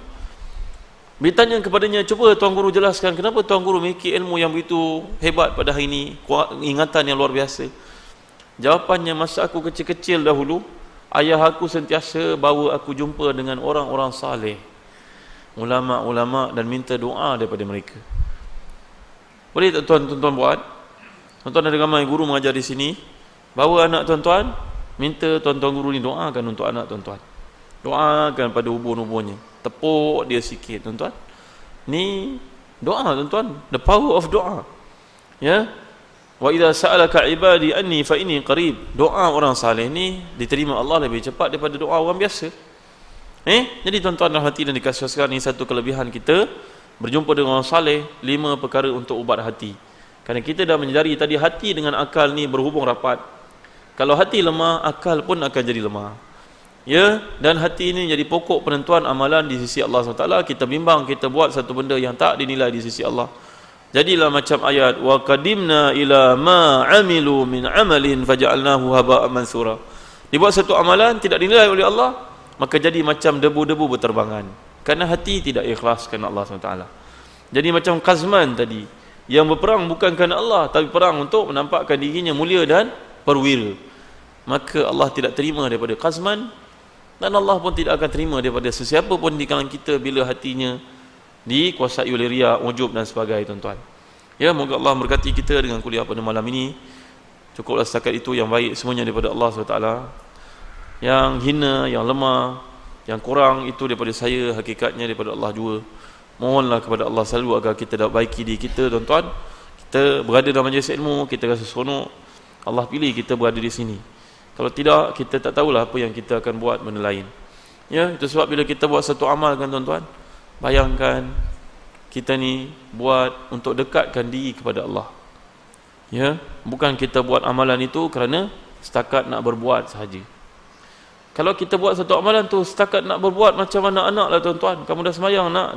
Bertanya kepadanya, cuba Tuan Guru jelaskan kenapa Tuan Guru memiliki ilmu yang begitu hebat pada hari ini, ingatan yang luar biasa. Jawapannya, masa aku kecil-kecil dahulu, ayah aku sentiasa bawa aku jumpa dengan orang-orang saleh, ulama-ulama, dan minta doa daripada mereka. Boleh tak tuan-tuan buat? Tuan-tuan ada ramai guru mengajar di sini, bawa anak tuan-tuan, minta tuan-tuan guru ni doakan untuk anak tuan-tuan. Doakan pada ubun-ubunnya, tepuk dia sikit tuan-tuan. Ni doa tuan-tuan, the power of doa. Ya. Wa idza sa'alaka ibadi anni fa inni qarib. Doa orang saleh ni diterima Allah lebih cepat daripada doa orang biasa. Jadi tuan-tuan dalam hati dan dikasih sekarang ni satu kelebihan kita berjumpa dengan orang saleh, 5 perkara untuk ubat hati. Kerana kita dah menyedari tadi hati dengan akal ni berhubung rapat. Kalau hati lemah, akal pun akan jadi lemah. Ya, dan hati ini jadi pokok penentuan amalan di sisi Allah SWT. Kita bimbang kita buat satu benda yang tak dinilai di sisi Allah. Jadilah macam ayat wa qadimna ila ma amilu min amalin faja'alnahu haba'an mansura. Dibuat satu amalan tidak dinilai oleh Allah, maka jadi macam debu-debu berterbangan. Kerana hati tidak ikhlas kerana Allah SWT. Jadi macam Qazman tadi, yang berperang bukan kerana Allah, tapi perang untuk menampakkan dirinya mulia dan perwira. Maka Allah tidak terima daripada Qazman, dan Allah pun tidak akan terima daripada sesiapa pun di kalangan kita bila hatinya dikuasai oleh riya, ujub dan sebagainya tuan-tuan. Ya, moga Allah memberkati kita dengan kuliah pada malam ini. Cukuplah setakat itu, yang baik semuanya daripada Allah SWT. Yang hina, yang lemah, yang kurang itu daripada saya, hakikatnya daripada Allah juga. Mohonlah kepada Allah selalu agar kita dapat baiki diri kita tuan-tuan. Kita berada dalam majlis ilmu, kita rasa seronok, Allah pilih kita berada di sini. Kalau tidak, kita tak tahulah apa yang kita akan buat benda lain. Ya, itu sebab bila kita buat satu amal kan tuan-tuan, bayangkan kita ni buat untuk dekatkan diri kepada Allah. Ya, bukan kita buat amalan itu kerana setakat nak berbuat sahaja. Kalau kita buat satu amalan tu setakat nak berbuat macam anak-anak lah tuan-tuan. Kamu dah semayang nak?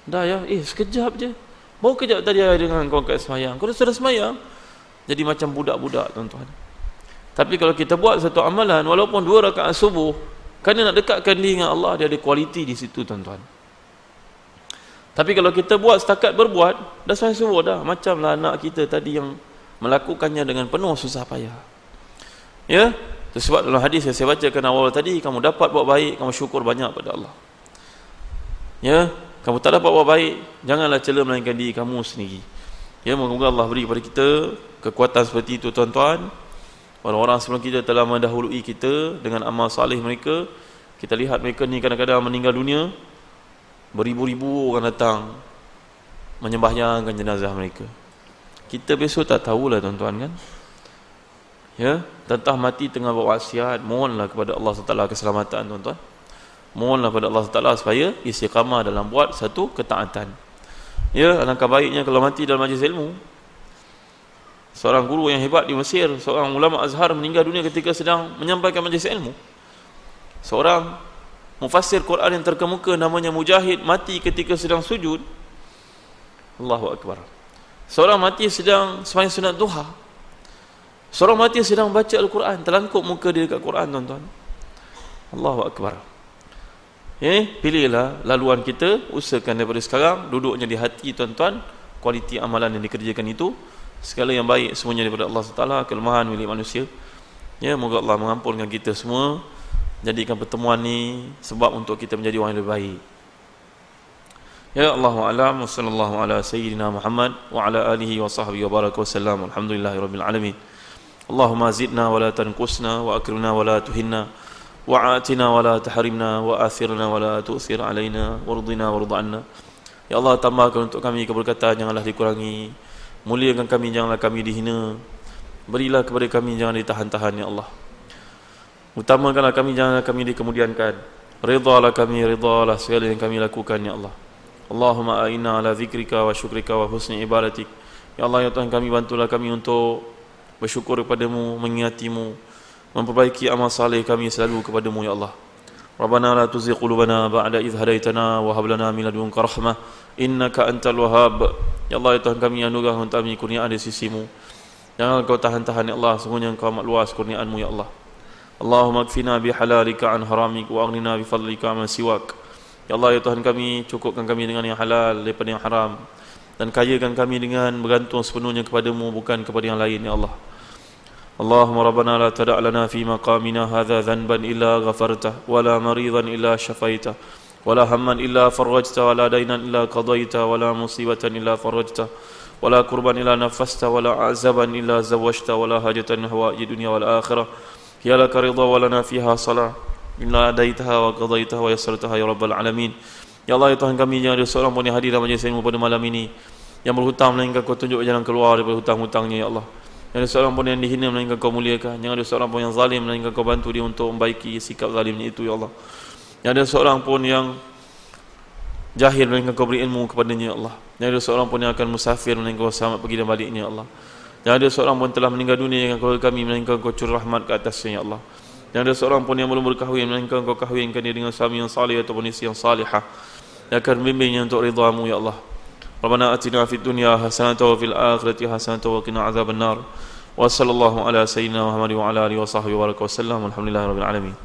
Dah ya? Sekejap je. Baru kejap tadi dengan kau kat semayang. Kau dah sudah semayang? Jadi macam budak-budak tuan-tuan. Tapi kalau kita buat satu amalan, walaupun 2 rakaat subuh, kerana nak dekatkan diri dengan Allah, dia ada kualiti di situ tuan-tuan. Tapi kalau kita buat setakat berbuat, dah sampai subuh dah. Macamlah anak kita tadi yang melakukannya dengan penuh susah payah. Ya? Itu sebab dalam hadis yang saya bacakan awal tadi, kamu dapat buat baik, kamu syukur banyak pada Allah. Ya? Kamu tak dapat buat baik, janganlah cela melainkan diri kamu sendiri. Ya, moga-moga Allah beri kepada kita kekuatan seperti itu tuan-tuan. Orang-orang sebelum kita telah mendahului kita dengan amal salih mereka. Kita lihat mereka ni kadang-kadang meninggal dunia, beribu-ribu orang datang menyembahyangkan jenazah mereka. Kita besok tak tahulah tuan-tuan kan. Ya, tentang mati tengah buat wasiat, mohonlah kepada Allah SWT keselamatan tuan-tuan. Mohonlah kepada Allah SWT supaya istiqamah dalam buat satu ketaatan. Ya, alangkah baiknya kalau mati dalam majlis ilmu. Seorang guru yang hebat di Mesir, seorang ulama Azhar meninggal dunia ketika sedang menyampaikan majlis ilmu. Seorang mufassir Quran yang terkemuka namanya Mujahid mati ketika sedang sujud. Allahu Akbar. Seorang mati sedang sembahyang sunat duha. Seorang mati sedang baca Al-Quran, terlangkup muka dia dekat Quran tuan-tuan. Allahu Akbar. Pilihlah laluan kita, usahakan daripada sekarang duduknya di hati tuan-tuan, kualiti amalan yang dikerjakan itu. Segala yang baik semuanya daripada Allah SWT, kelemahan milik manusia. Ya, moga Allah mengampunkan kita semua, jadikan pertemuan ni sebab untuk kita menjadi orang yang lebih baik. Ya, Allahu a'lam, wa sallallahu ala sayyidina Muhammad wa ala alihi wa sahbihi wa baraka wa sallam. Alhamdulillahirabbil alamin. Allahumma zidna wa la tanqusna wa akrimna wa la tuhinna wa atina wa la tahrimna wa athirna wa la tu'thir alaina warḍina warḍ 'anna Ya Allah, tambahkan untuk kami keberkatan, janganlah dikurangi. Muliakan kami, janganlah kami dihina. Berilah kepada kami, jangan ditahan-tahan, ya Allah. Utamakanlah kami, janganlah kami dikemudiankan. Ridhalah kami, ridhalah segala yang kami lakukan, ya Allah. Allahumma a'inna ala zikrika wa syukrika wa husni ibadatik. Ya Allah, ya Tuhan kami, bantulah kami untuk bersyukur kepadamu, mengingatimu, memperbaiki amal saleh kami selalu kepadamu, ya Allah. Rabbana la tuzigh qulubana ba'da idh hadaitana wa hab lana min ladunka rahmah innaka antal wahhab. Ya Allah, ya Tuhan kami, anugerah untuk kami kurniaan di sisimu. Jangan kau tahan-tahan, ya Allah, sungguhnya engkau amat luas kurniaanmu, ya Allah. Allahumma kfina bihalalika an haramik wa aghnina bifadlika man siwak. Ya Allah, ya Tuhan kami, cukupkan kami dengan yang halal daripada yang haram, dan kayakan kami dengan bergantung sepenuhnya kepadamu, bukan kepada yang lain, ya Allah. Allahumma rabbana la tada' lana fi maqamina hadha dhanban illa ghafartah, wala maridan illa syafaitah, wala hamman illa farajtah, wala dainan illa qadaitah, wala musibatan illa farajtah, wala kurban illa nafastah, wala azaban illa zawajtah, wala hajatan hawaiji dunya wal akhirah ya laka ridha wa lana fiha salah illa adaitaha wa qadaitaha wa yassartaha ya rabbal alamin. Ya Allah, ya Tuhan kami, jangan ada seorang pun yang hadir dalam majlis ilmu pada malam ini yang berhutang, melainkan kau tunjuk jalan keluar daripada hutang-hutangnya, ya Allah. Jangan ada seorang pun yang dihina, melainkan kau muliakan. Jangan ada seorang pun yang zalim, melainkan kau bantu dia untuk membaiki sikap zalimnya itu, ya Allah. Jangan ada seorang pun yang jahil, melainkan kau beri ilmu kepadanya, ya Allah. Jangan ada seorang pun yang akan musafir, melainkan kau selamat pergi dan baliknya, ya Allah. Jangan ada seorang pun telah meninggal dunia yang keluarga kami, melainkan kau curah rahmat ke atasnya, ya Allah. Jangan ada seorang pun yang belum berkahwin, melainkan kau kahwinkan dia dengan suami yang salih ataupun isteri yang salihah yang akan membimbingnya untuk ridhamu, ya Allah. Rabbana atina fid dunya hasanatan wa fil akhirati hasanatan wa qina adzabannar. Wa sallallahu ala sayyidina Muhammad wa ala alihi wa sahbihi wa baraka wa sallam. Alhamdulillahirabbil alamin.